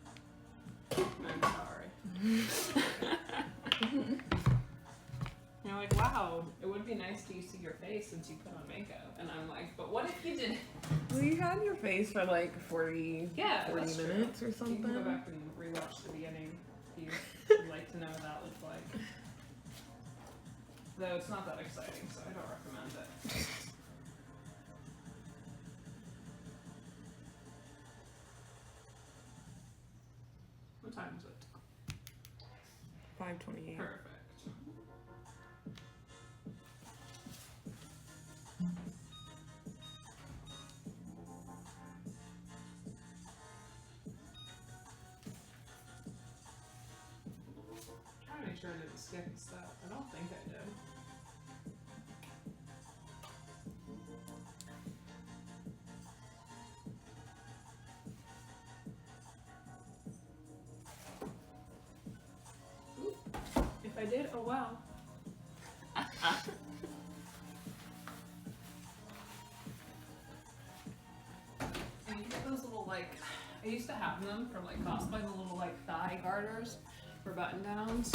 I'm sorry. You're like, wow, it would be nice to see your face since you put on makeup. And I'm like, but what if you didn't? Well, you had your face for like 40 minutes true. or something. You can go back and rewatch the beginning if you would like to know what that looked like. Though it's not that exciting, so I don't recommend it. What time is it? 5:28. Perfect. Trying to make sure I didn't skip a step. I don't think I did. Oop. If I did, oh well. And you get those little like, I used to have them from like cosplay, the little like thigh garters for button downs.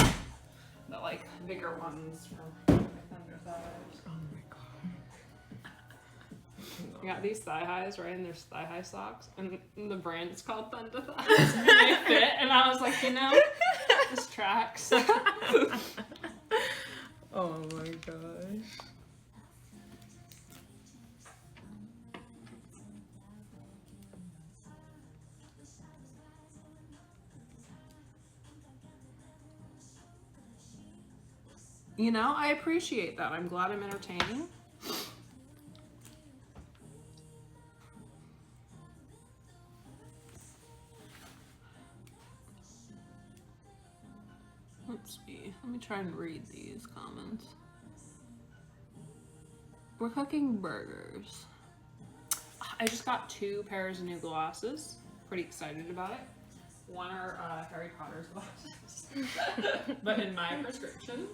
The like bigger ones for thunder thighs. Oh my god. I got these thigh highs, right? And there's thigh high socks, and the brand is called Thunder Thighs, and they fit. And I was like, you know, this tracks. Oh my gosh. You know, I appreciate that. I'm glad I'm entertaining. Let's see. Let me try and read these comments. We're cooking burgers. I just got 2 pairs of new glasses. Pretty excited about it. One are Harry Potter's glasses, but in my prescription.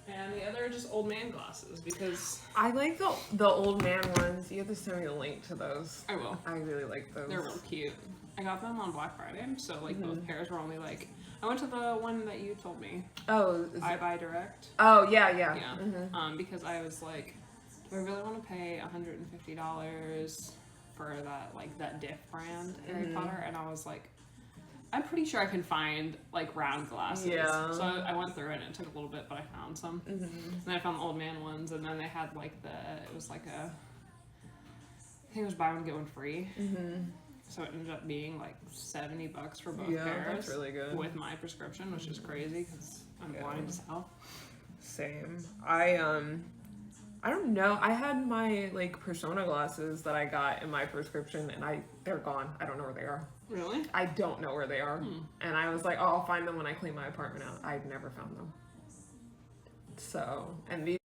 And the other are just old man glasses because I like the old man ones. You have to send me a link to those. I will. I really like those. They're real cute. I got them on Black Friday, so like both pairs were only like. I went to the one that you told me. Oh. I buy direct. Oh yeah. Yeah. Mm-hmm. Because I was like, do I really want to pay $150 for that Diff brand Harry Potter? And I was like, I'm pretty sure I can find like round glasses. Yeah. So I went through it and it took a little bit, but I found some. And then I found the old man ones, and then they had like it was like I think it was buy one get one free. So it ended up being like $70 for both pairs. That's really good. With my prescription, which is crazy because I'm blind as hell. Same. I don't know. I had my like Persona glasses that I got in my prescription, and they're gone. I don't know where they are. Really? I don't know where they are. And I was like, oh, I'll find them when I clean my apartment out. I've never found them. So, and these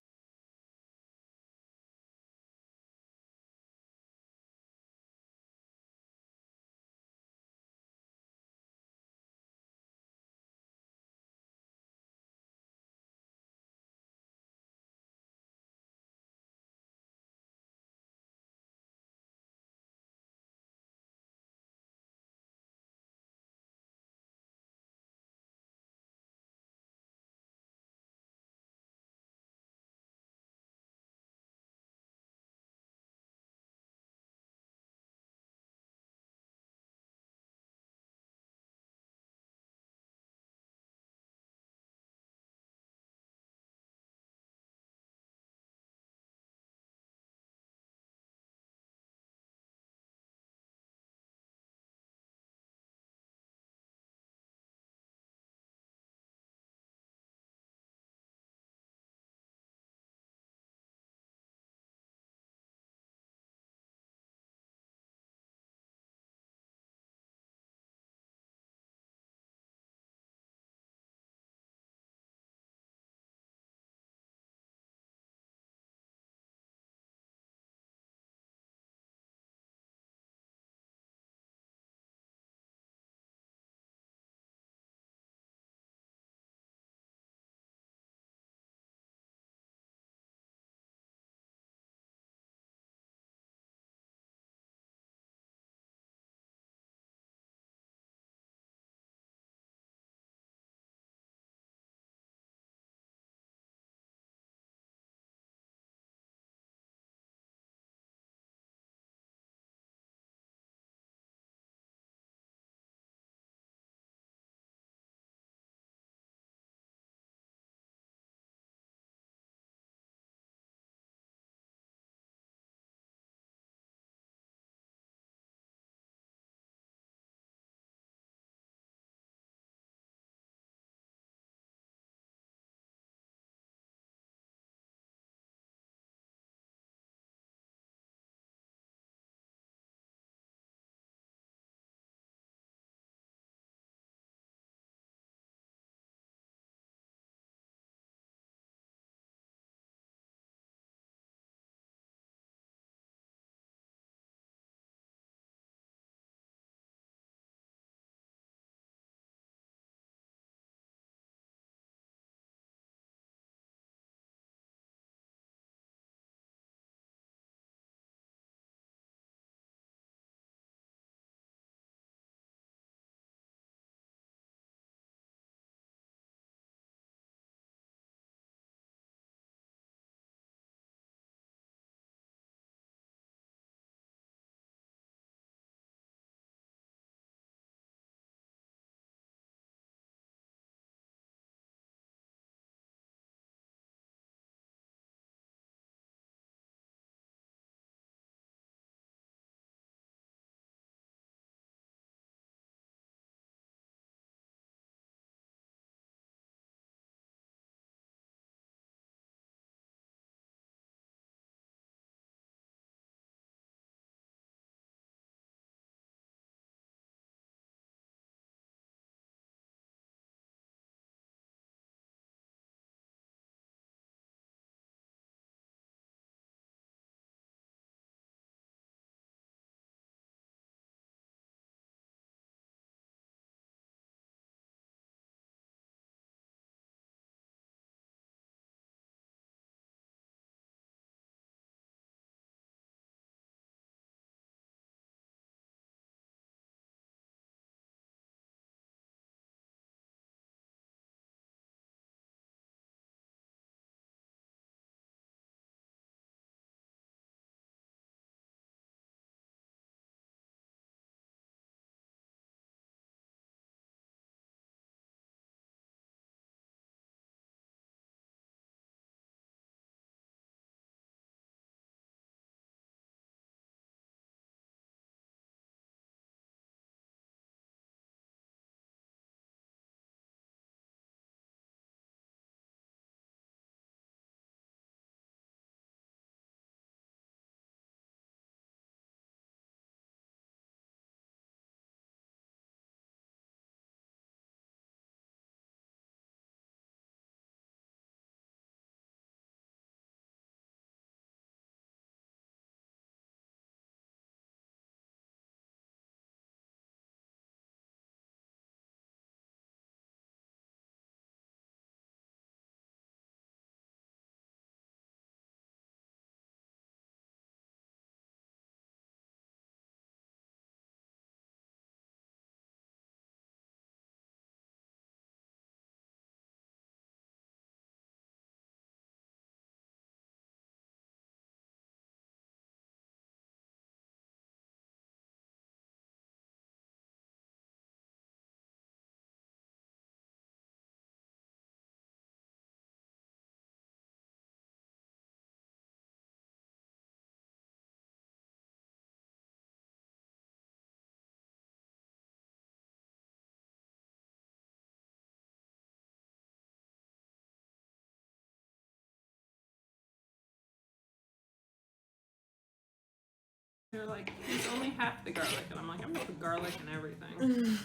They're like, it's only half the garlic, and I'm like, I'm gonna put garlic in everything.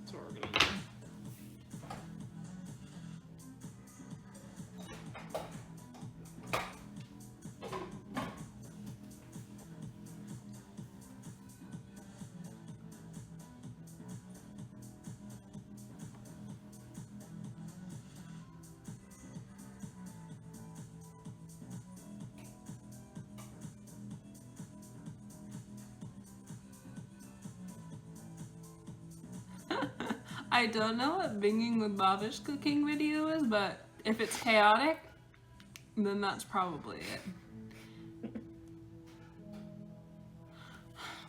That's what we're gonna do. I don't know what Binging with Babish cooking video is, but if it's chaotic, then that's probably it.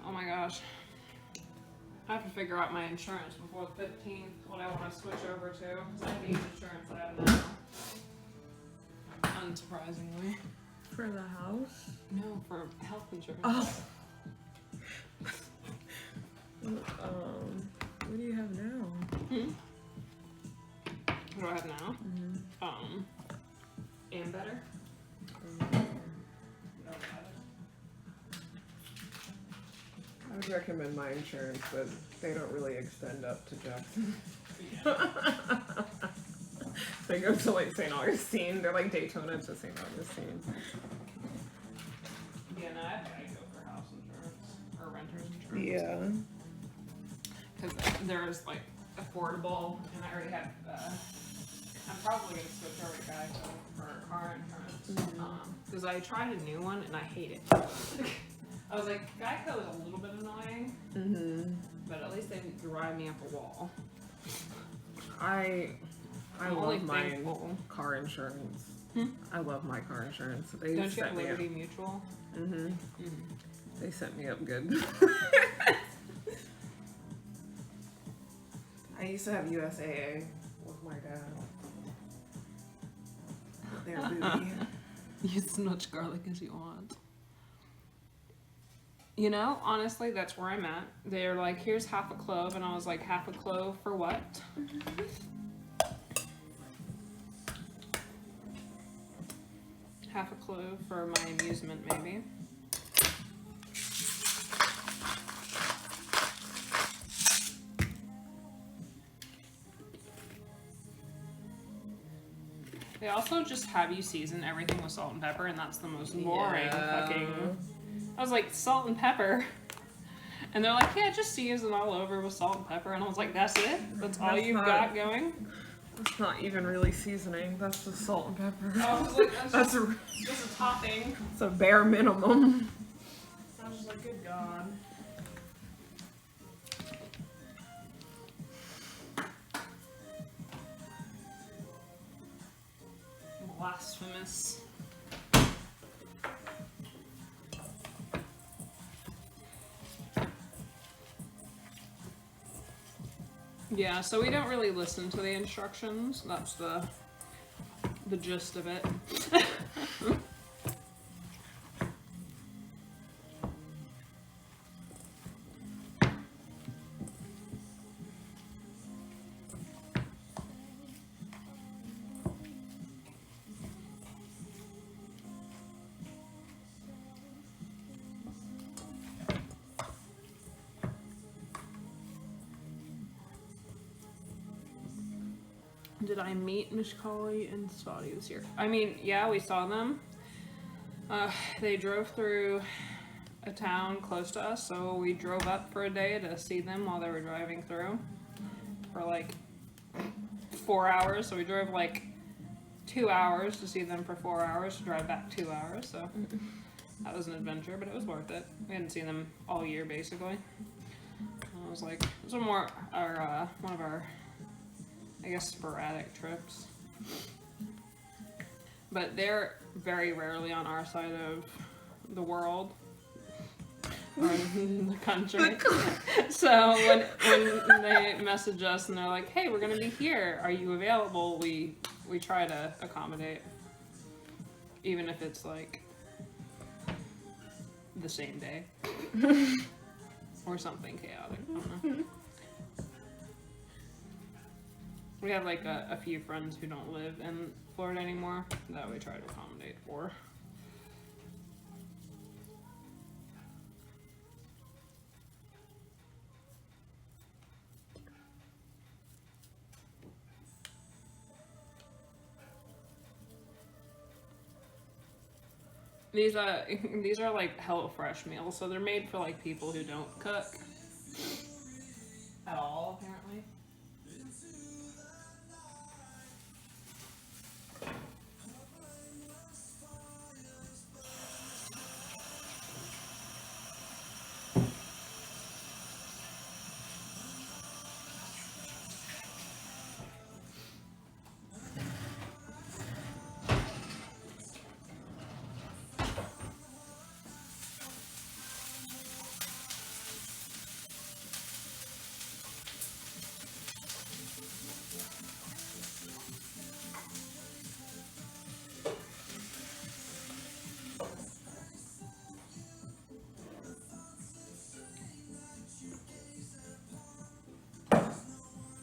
Oh my gosh. I have to figure out my insurance before the 15th, what I want to switch over to, because I hate insurance I have now. Unsurprisingly. For the house? No, for health insurance. Oh. What do you have now? What do I have now? And better. I would recommend my insurance, but they don't really extend up to Jackson. They go to like St. Augustine. They're like Daytona to St. Augustine. Yeah, no, I have to go for house insurance or renter's insurance. Yeah. Because there's like affordable, and I already have. I'm probably gonna switch over to Geico for car insurance. Because I tried a new one and I hate it. I was like, Geico is a little bit annoying, but at least they drive me up a wall. I love my thankful. car insurance. I love my car insurance. They Don't you set have me Liberty up. Mutual? They set me up good. I used to have USAA with my dad. Their booty. Use as much garlic as you want. You know, honestly, that's where I'm at. They're like, here's half a clove, and I was like, half a clove for what? Half a clove for my amusement, maybe. They also just have you season everything with salt and pepper, and that's the most boring fucking. I was like, salt and pepper. And they're like, yeah, just season all over with salt and pepper. And I was like, that's it? That's all you've got going? That's not even really seasoning. That's just salt and pepper. I was like, that's just a topping. It's a bare minimum. I was just like, good God. Blasphemous. Yeah, so we don't really listen to the instructions. That's the gist of it. Did I meet Mishkali and Spotty this year? I mean, yeah, we saw them. They drove through a town close to us, so we drove up for a day to see them while they were driving through for like 4 hours. So we drove like 2 hours to see them for 4 hours to drive back 2 hours. So that was an adventure, but it was worth it. We hadn't seen them all year basically. I was like, it was one of our, I guess, sporadic trips. But they're very rarely on our side of the world or in the country. So when they message us and they're like, hey, we're gonna be here, are you available? We try to accommodate, even if it's like the same day or something chaotic. I don't know. We have like a few friends who don't live in Florida anymore that we try to accommodate for. These are like HelloFresh meals, so they're made for like people who don't cook at all, apparently.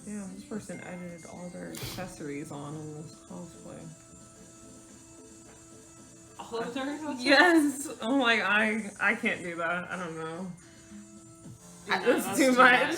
Yeah, this person edited all their accessories on in this cosplay. All of their accessories? Yes! I'm like, I can't do that. I don't know. No, That's too much.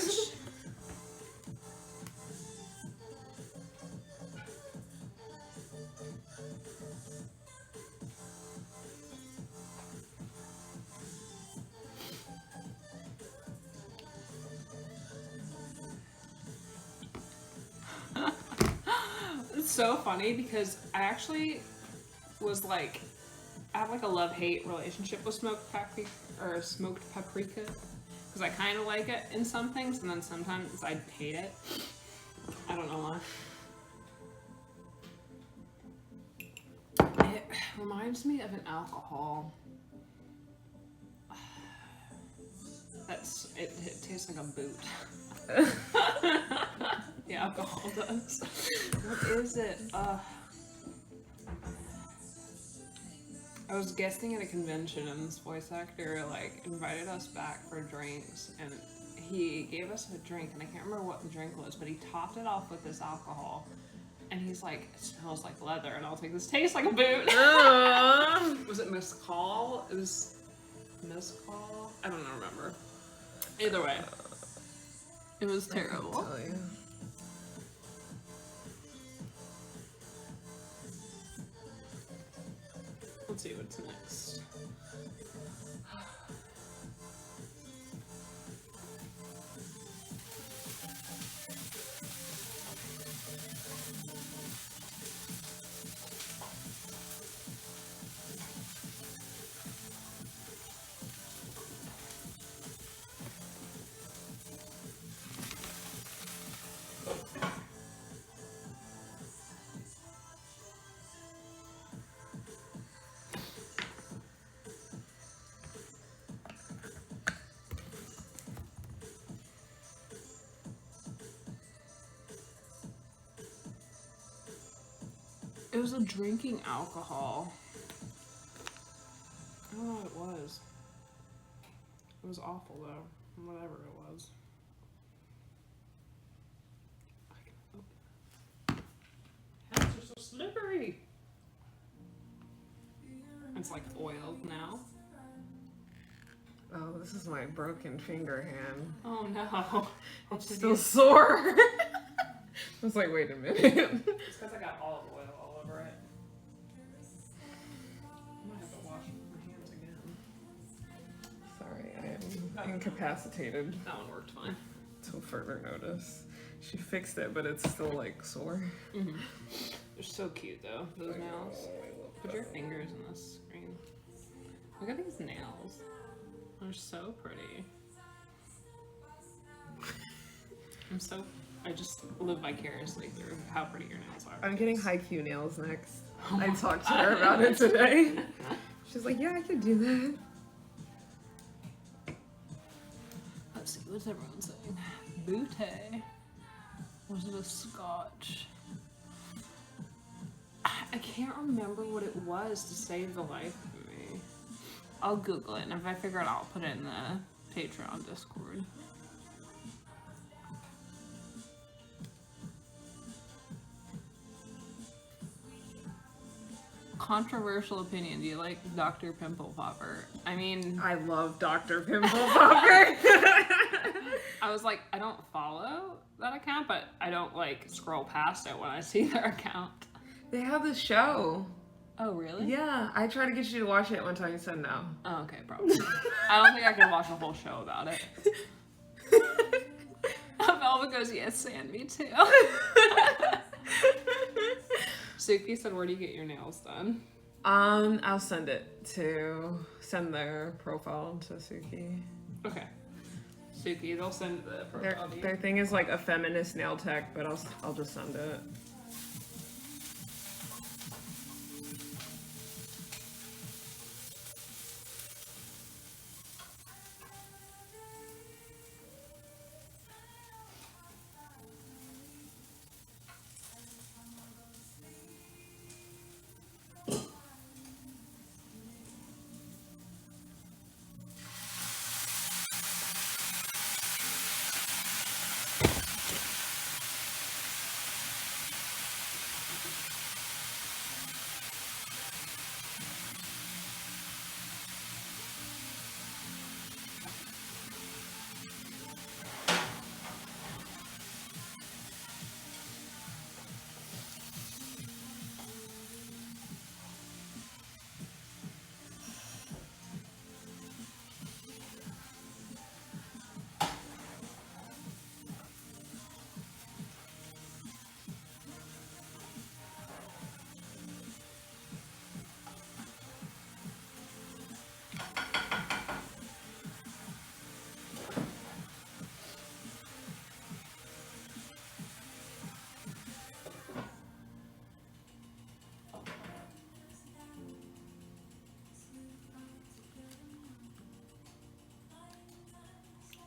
It's so funny because I actually was like, I have like a love-hate relationship with smoked paprika, because I kind of like it in some things, and then sometimes I hate it. I don't know why. It reminds me of an alcohol. It tastes like a boot. The alcohol does. What is it? I was guesting at a convention and this voice actor like invited us back for drinks, and he gave us a drink, and I can't remember what the drink was, but he topped it off with this alcohol, and he's like, it smells like leather, and I was like, this tastes like a boot. Was it Mescal? It was Mescal? I don't remember. Either way, it was terrible. I'll tell you. Let's see what's next. It was a drinking alcohol. I don't know what it was. It was awful though, whatever it was. Hands are so slippery. It's like oiled now. Oh, this is my broken finger hand. Oh no. It's still sore. I was like, wait a minute. It's because I got olive oil all over it. I might have to wash my hands again. Sorry, I am incapacitated. That one worked fine. Till further notice. She fixed it, but it's still like sore. Mm-hmm. They're so cute though, those nails. Put your fingers in the screen. Look at these nails. They're so pretty. I just live vicariously through how pretty your nails are. I'm getting high Q nails next. I talked to her about it today. She's like, yeah, I could do that. Let's see, what's everyone saying? Booty. Was it a scotch? I can't remember what it was to save the life of me. I'll Google it, and if I figure it out, I'll put it in the Patreon Discord. Controversial opinion. Do you like Dr. Pimple Popper? I mean, I love Dr. Pimple Popper. I was like, I don't follow that account, but I don't like scroll past it when I see their account. They have this show. Oh, really? Yeah, I tried to get you to watch it one time. You said no. Oh, okay, probably. I don't think I could watch a whole show about it. Velva goes, yes, Sam, me too. Suki said, where do you get your nails done? I'll send their profile to Suki. Okay. Suki, they'll send the profile to you. Their thing is like a feminist nail tech, but I'll just send it.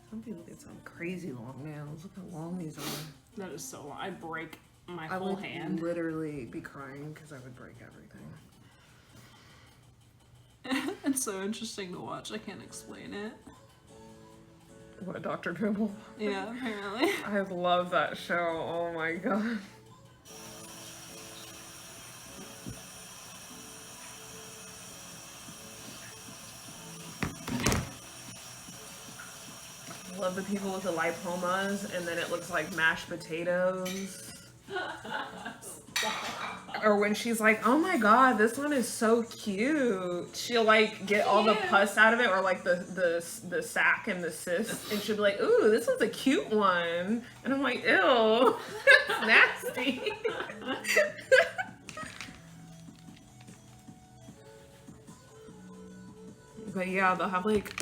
Some people get some crazy long nails. Look how long these are. That is so long. I break my I whole would hand. literally be crying because I would break everything. It's so interesting to watch. I can't explain it. What, Dr. Pimple? Yeah, apparently. I love that show. Oh my god. I love the people with the lipomas, and then it looks like mashed potatoes. Or when she's like, oh my god, this one is so cute. She'll like get all the pus out of it, or like the sac and the cyst, and she'll be like, ooh, this one's a cute one. And I'm like, ew, it's nasty. But yeah, they'll have like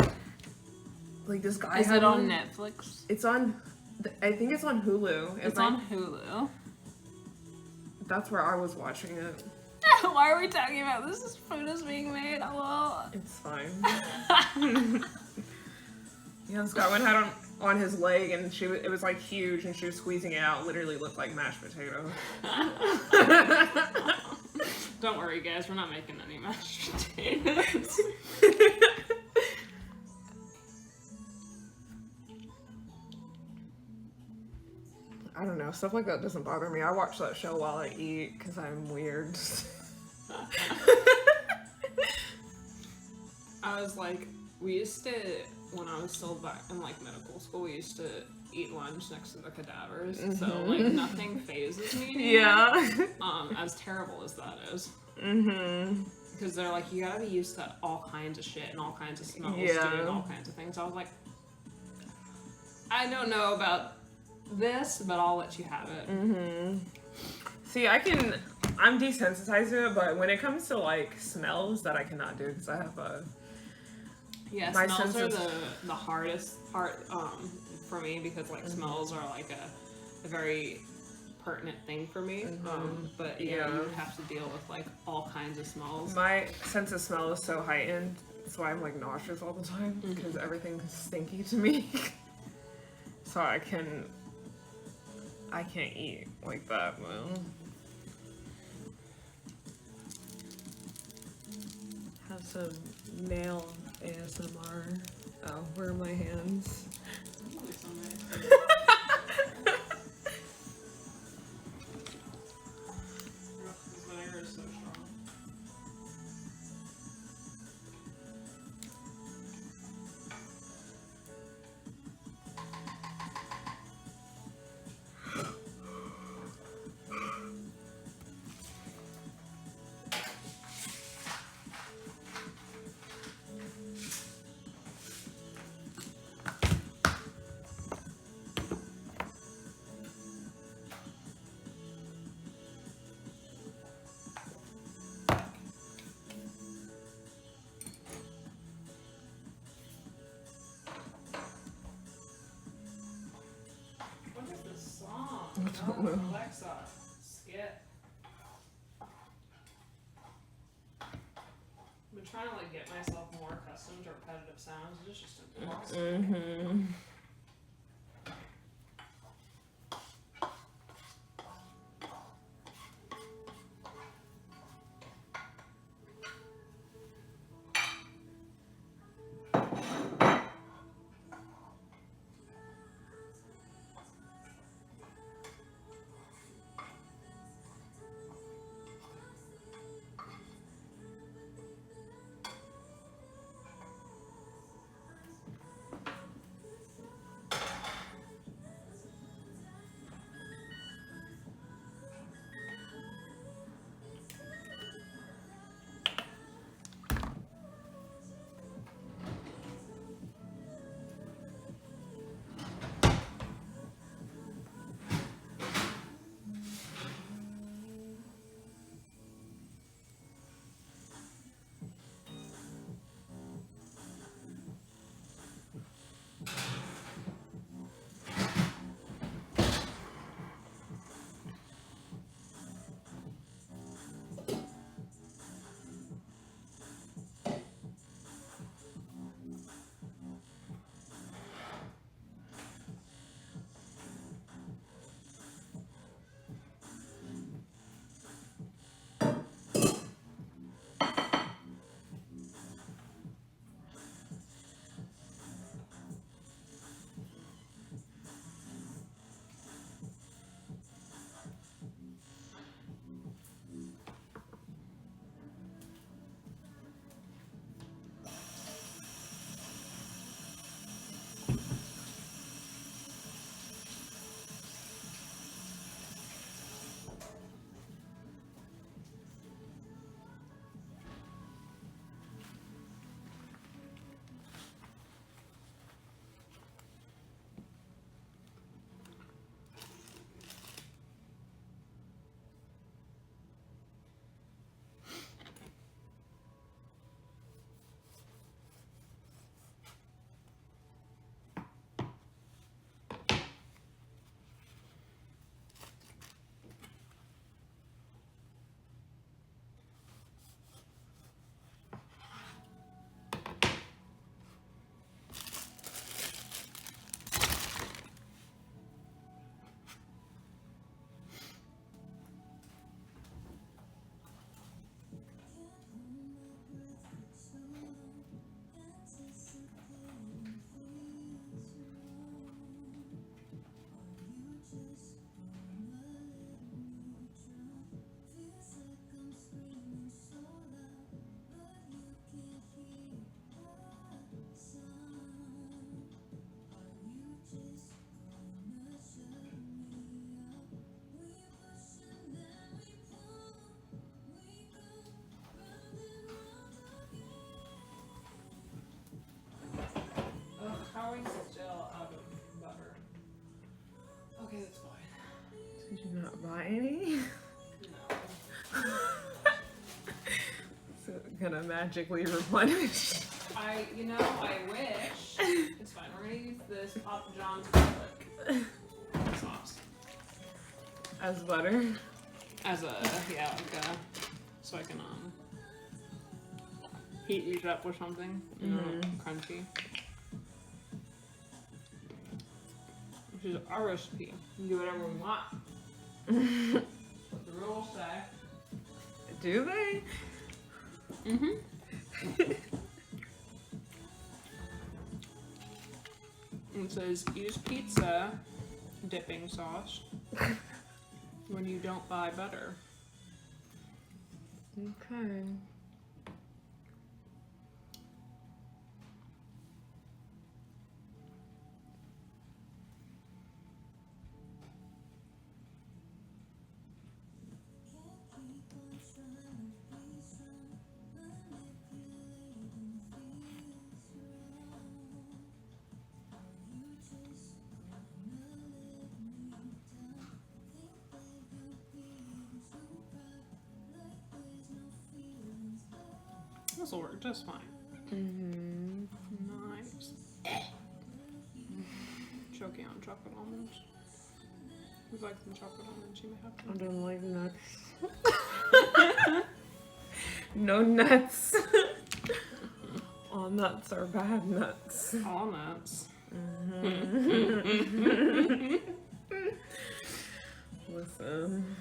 this guy. Is it on Netflix? It's on, I think it's on Hulu. It's on Hulu. That's where I was watching it. Why are we talking about this? This food is being made. Hello. It's fine. Yeah, this guy went had on his leg, and it was like huge, and she was squeezing it out. Literally looked like mashed potatoes. Don't worry, guys. We're not making any mashed potatoes. I don't know. Stuff like that doesn't bother me. I watch that show while I eat because I'm weird. I was like, we used to, when I was still back in like medical school, we used to eat lunch next to the cadavers. Mm-hmm. So like nothing phases me anymore. Yeah. As terrible as that is. Mm-hmm. Because they're like, you gotta be used to all kinds of shit and all kinds of smells, doing all kinds of things. I was like, I don't know about this, but I'll let you have it. Mm-hmm. See, I'm desensitized to it, but when it comes to like smells, that I cannot do because I have a. Yeah, smells are the hardest part for me because like smells are like a very pertinent thing for me. Mm-hmm. But yeah, you would have to deal with like all kinds of smells. My sense of smell is so heightened, that's why I'm like nauseous all the time because everything's stinky to me. So I can't eat like that. Well, have some nail ASMR. Oh, where are my hands? No, Alexa, skip. I've been trying to like get myself more accustomed to repetitive sounds. It's just impossible. Mm-hmm. Ugh, how are we still out of butter? Okay, that's fine. Did you not buy any? No. So gonna magically replenish. I wish. It's fine. We're gonna use this Papa John's garlic sauce As butter. as so I can heat these up with something, crunchy. This is our recipe. We can do whatever we want. What the rules say. Do they? It says use pizza dipping sauce when you don't buy butter. Okay. This will work just fine. Nice. Choking on chocolate almonds. Would you like some chocolate almond? She may have I some. don't like nuts. No nuts. All nuts are bad nuts. All nuts. Listen.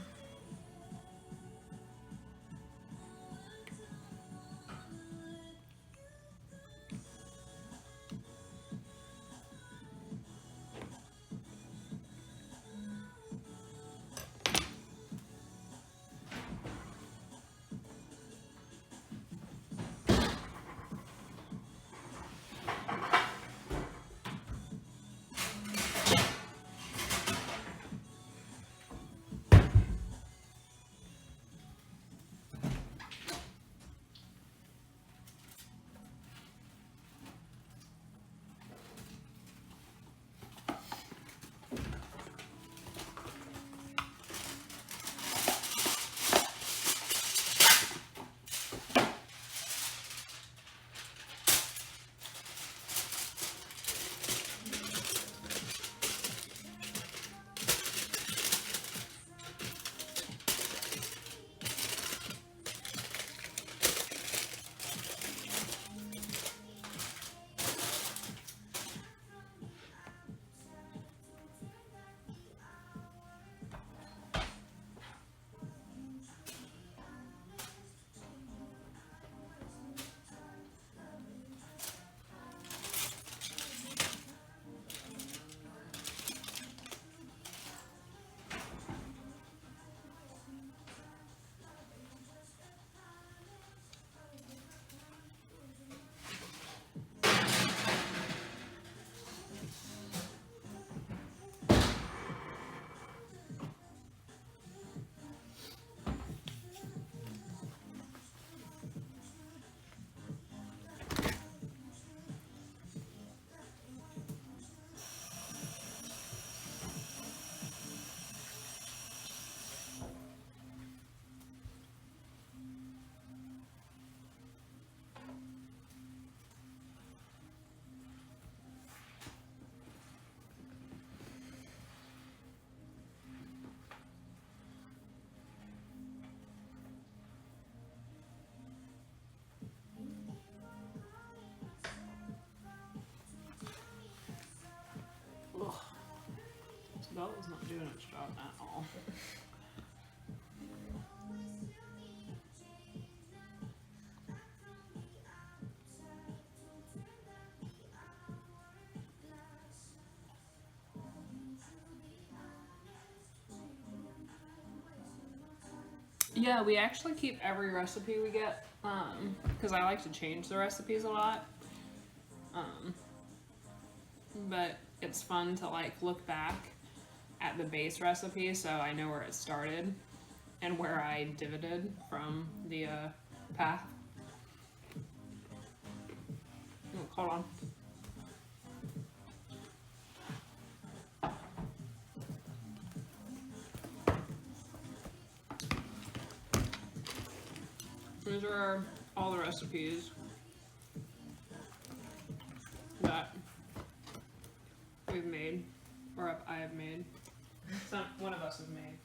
Ugh. This belt is not doing its job at all. Yeah, we actually keep every recipe we get, because I like to change the recipes a lot. But it's fun to like look back at the base recipe so I know where it started and where I divoted from the path. Oh, hold on. These are all the recipes that we've made, or I have made. One of us has made.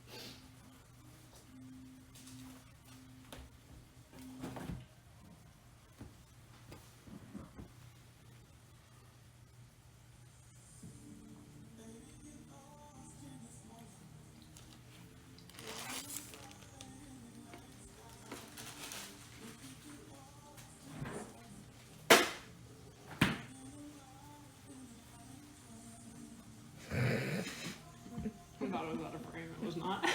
I thought it was out of frame. It was not.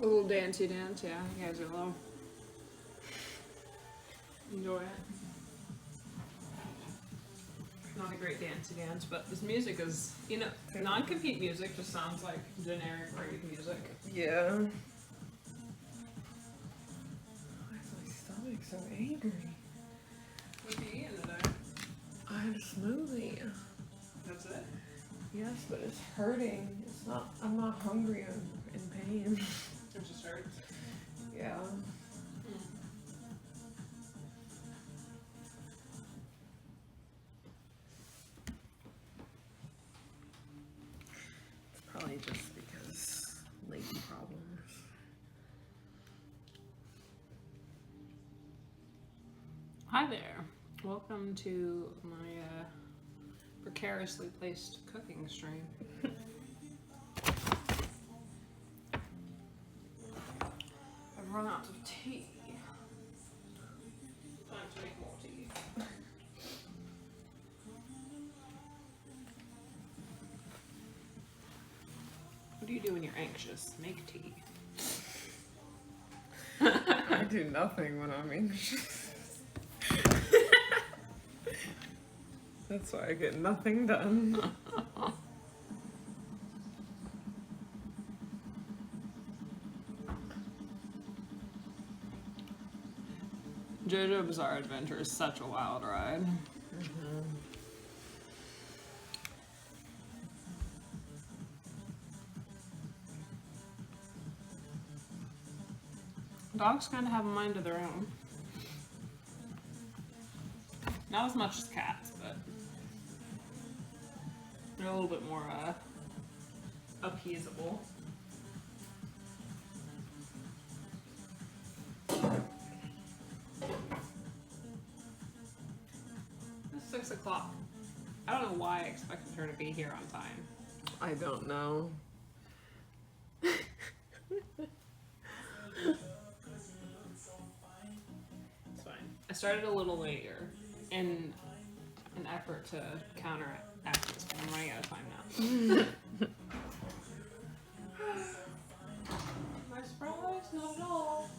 A little dancey dance, yeah. You guys will enjoy it. Not a great dancey dance, but this music is, you know, non-compete music just sounds like generic rave music. Yeah. Why is my stomach so angry? What are you eating today? I I had a smoothie. That's it? Yes, but it's hurting. It's not. I'm not hungry. I'm in pain. It just hurts. Yeah. It's probably just because lady problems. Hi there. Welcome to my precariously placed cooking stream. I've run out of tea. Time to make more tea. What do you do when you're anxious? Make tea. I do nothing when I'm anxious. That's why I get nothing done. JoJo Bizarre Adventure is such a wild ride. Dogs kind of have a mind of their own. Not as much as cats, but they're a little bit more appeasable. It's 6 o'clock. I don't know why I expected her to be here on time. I don't know. It's fine. I started a little later in an effort to counteract this, but I'm running out of time now. My surprise, not at all.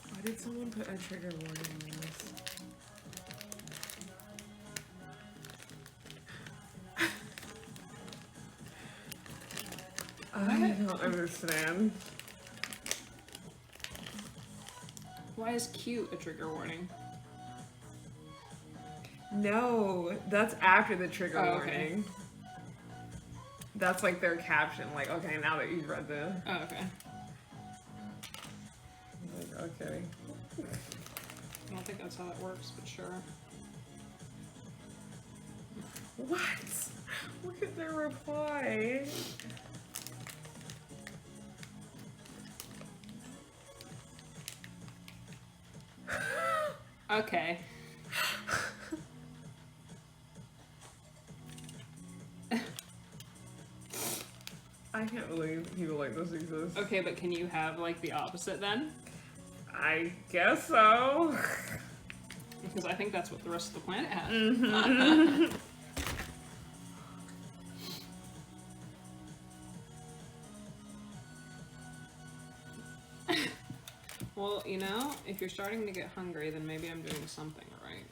Why did someone put a trigger warning on this? I don't understand. Why is cute a trigger warning? No, that's after the trigger Oh, okay. warning. That's like their caption. Like, okay, now that you've read the. Oh, okay. Like, okay. I don't think that's how that works, but sure. What? Look at their reply. Okay. I can't believe people like this exist. Okay, but can you have like the opposite then? I guess so. Because I think that's what the rest of the planet has. Mm-hmm. Well, you know, if you're starting to get hungry, then maybe I'm doing something right.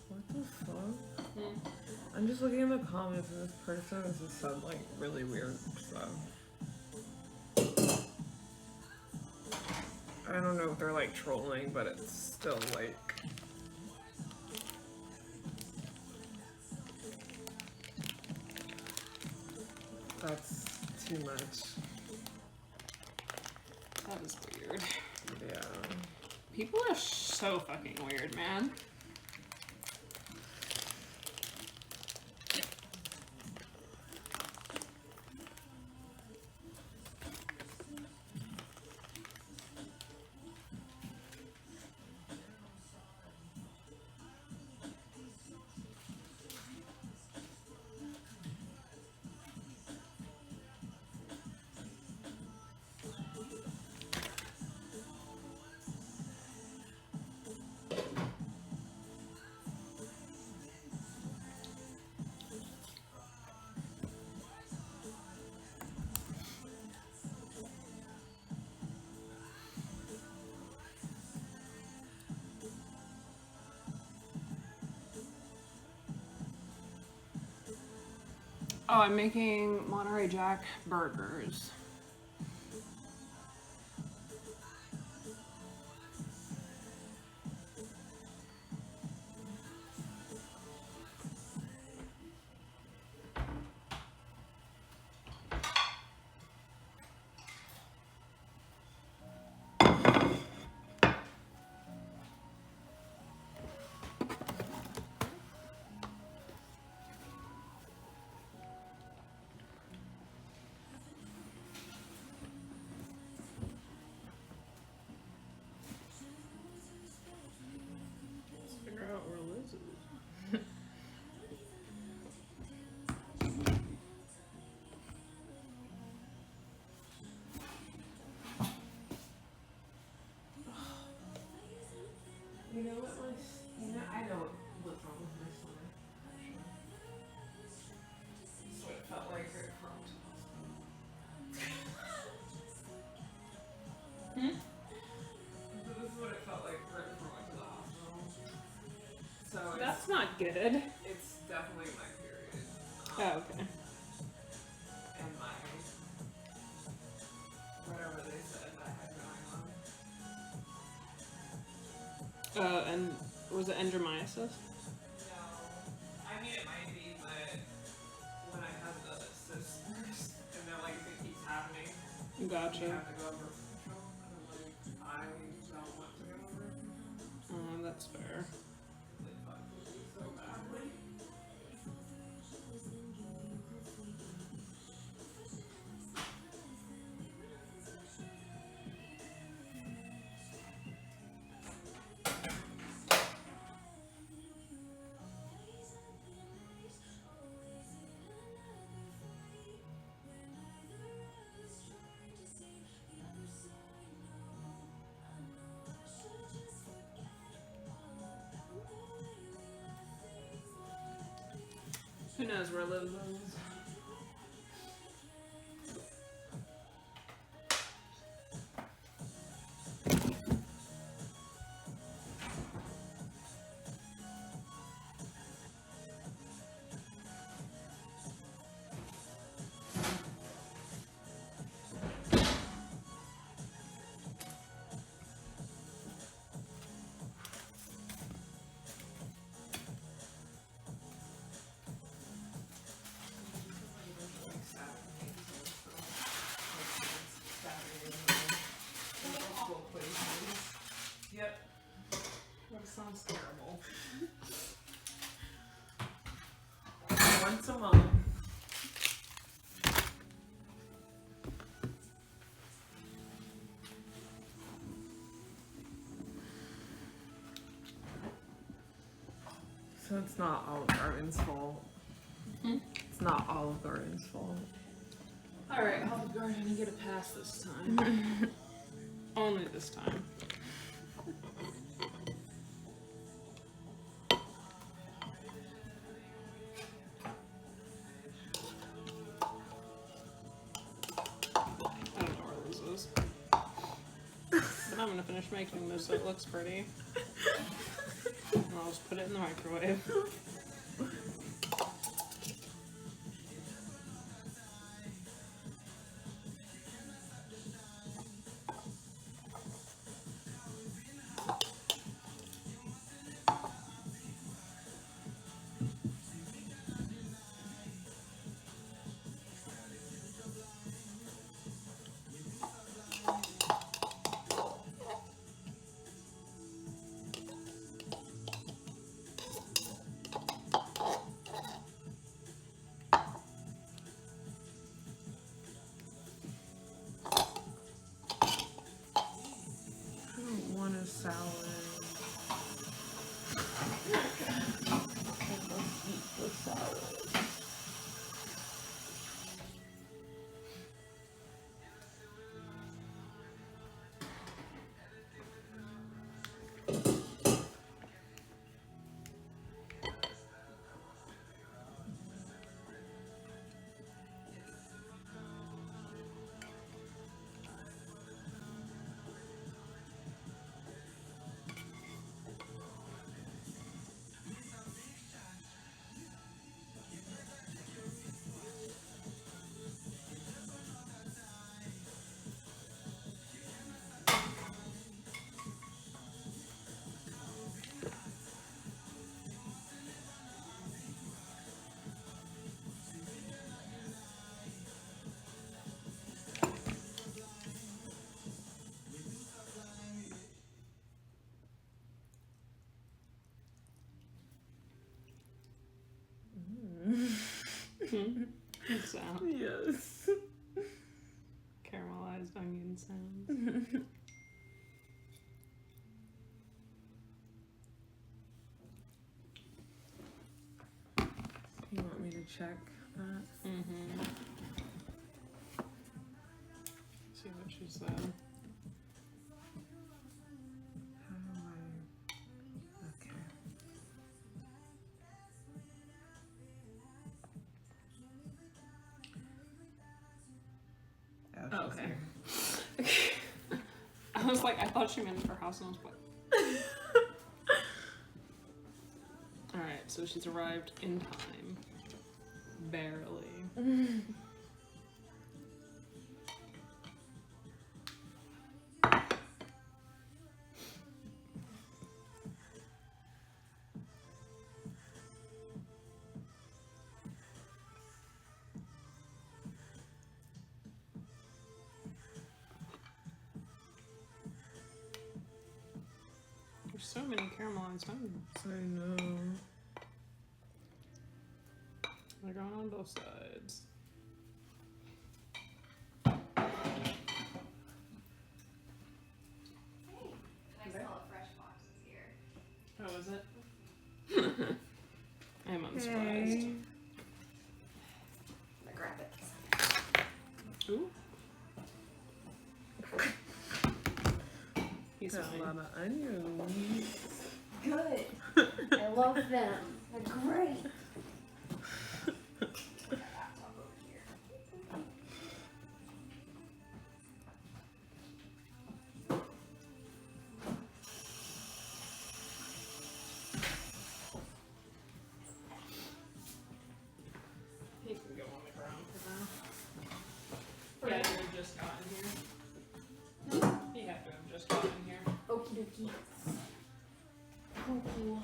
What the fuck? I'm just looking at the comments and this person has just said like really weird stuff. I don't know if they're like trolling, but it's still like. That's too much. That is weird. Yeah. People are so fucking weird, man. Oh, I'm making Monterey Jack burgers. Let's figure out where Liz is. You know what, Liz? I know what's wrong with my stomach. That's what it felt like at AKrCos. So this is what it felt like right before I went to the hospital. So That's not good. it's definitely my period. Oh, okay. And my whatever they said I had going on. And was it endermiasis? No, I mean it might be, but when I had the cyst first, and then like if it keeps happening, you Gotcha. have to go over birth control, and like I don't want to go over birth control. Oh, that's fair. It fucked with me so badly. Who knows where Liz is? Yep. That sounds terrible. Once a month. So it's not Olive Garden's fault. It's not Olive Garden's fault. Alright, Olive Garden, you get a pass this time. Only this time. I don't know where this is. But I'm gonna finish making this so it looks pretty. And I'll just put it in the microwave. Salad. Let's eat the salad. Good sound. Yes. Caramelized onion sounds. You want me to check that? Mm-hmm. See what she said. How do I? Okay. Oh, okay. I was like, I thought she meant her house, and I was like, alright, so she's arrived in time. Barely. There's so many caramelized onions. I know. They're going on both sides. I saw a fresh boxes here. Oh, is it? I'm unsurprised. Hey. I'm gonna grab it. Ooh. He's Got a lot fine. of onions. Good. I love them. They're great. Laptop over here. He can go on the ground for now. Yeah, you have just gotten here. You have to have just gotten here. Okie dokie. Cool.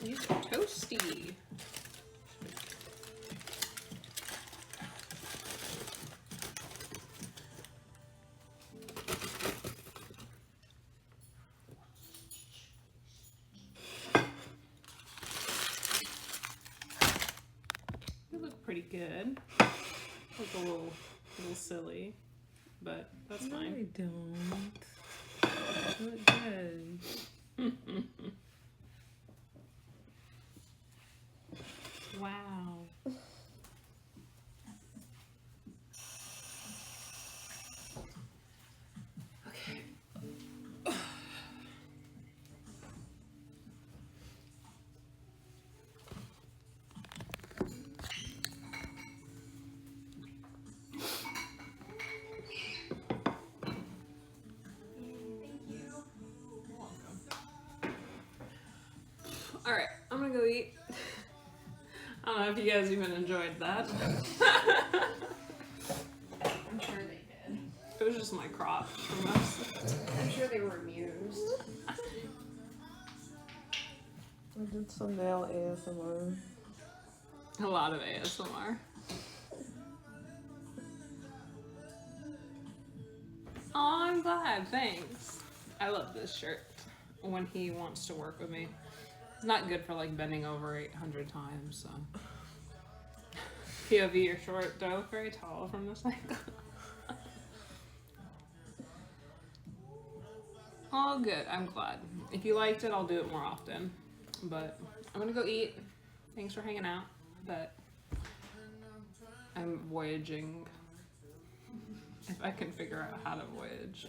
These are toasty. They look pretty good. Like a little A little silly, but that's No, fine. I don't. You look good. Wow. Okay. Alright, I'm gonna go eat. I don't know if you guys even enjoyed that. I'm sure they did. It was just my crotch for most. I'm sure they were amused. I did some nail ASMR. A lot of ASMR. Oh, I'm glad. Thanks. I love this shirt when he wants to work with me. It's not good for like bending over 800 times, so. POV, you're short. Do I look very tall from this angle? Oh, good. I'm glad. If you liked it, I'll do it more often. But I'm gonna go eat. Thanks for hanging out. But I'm voyaging. If I can figure out how to voyage.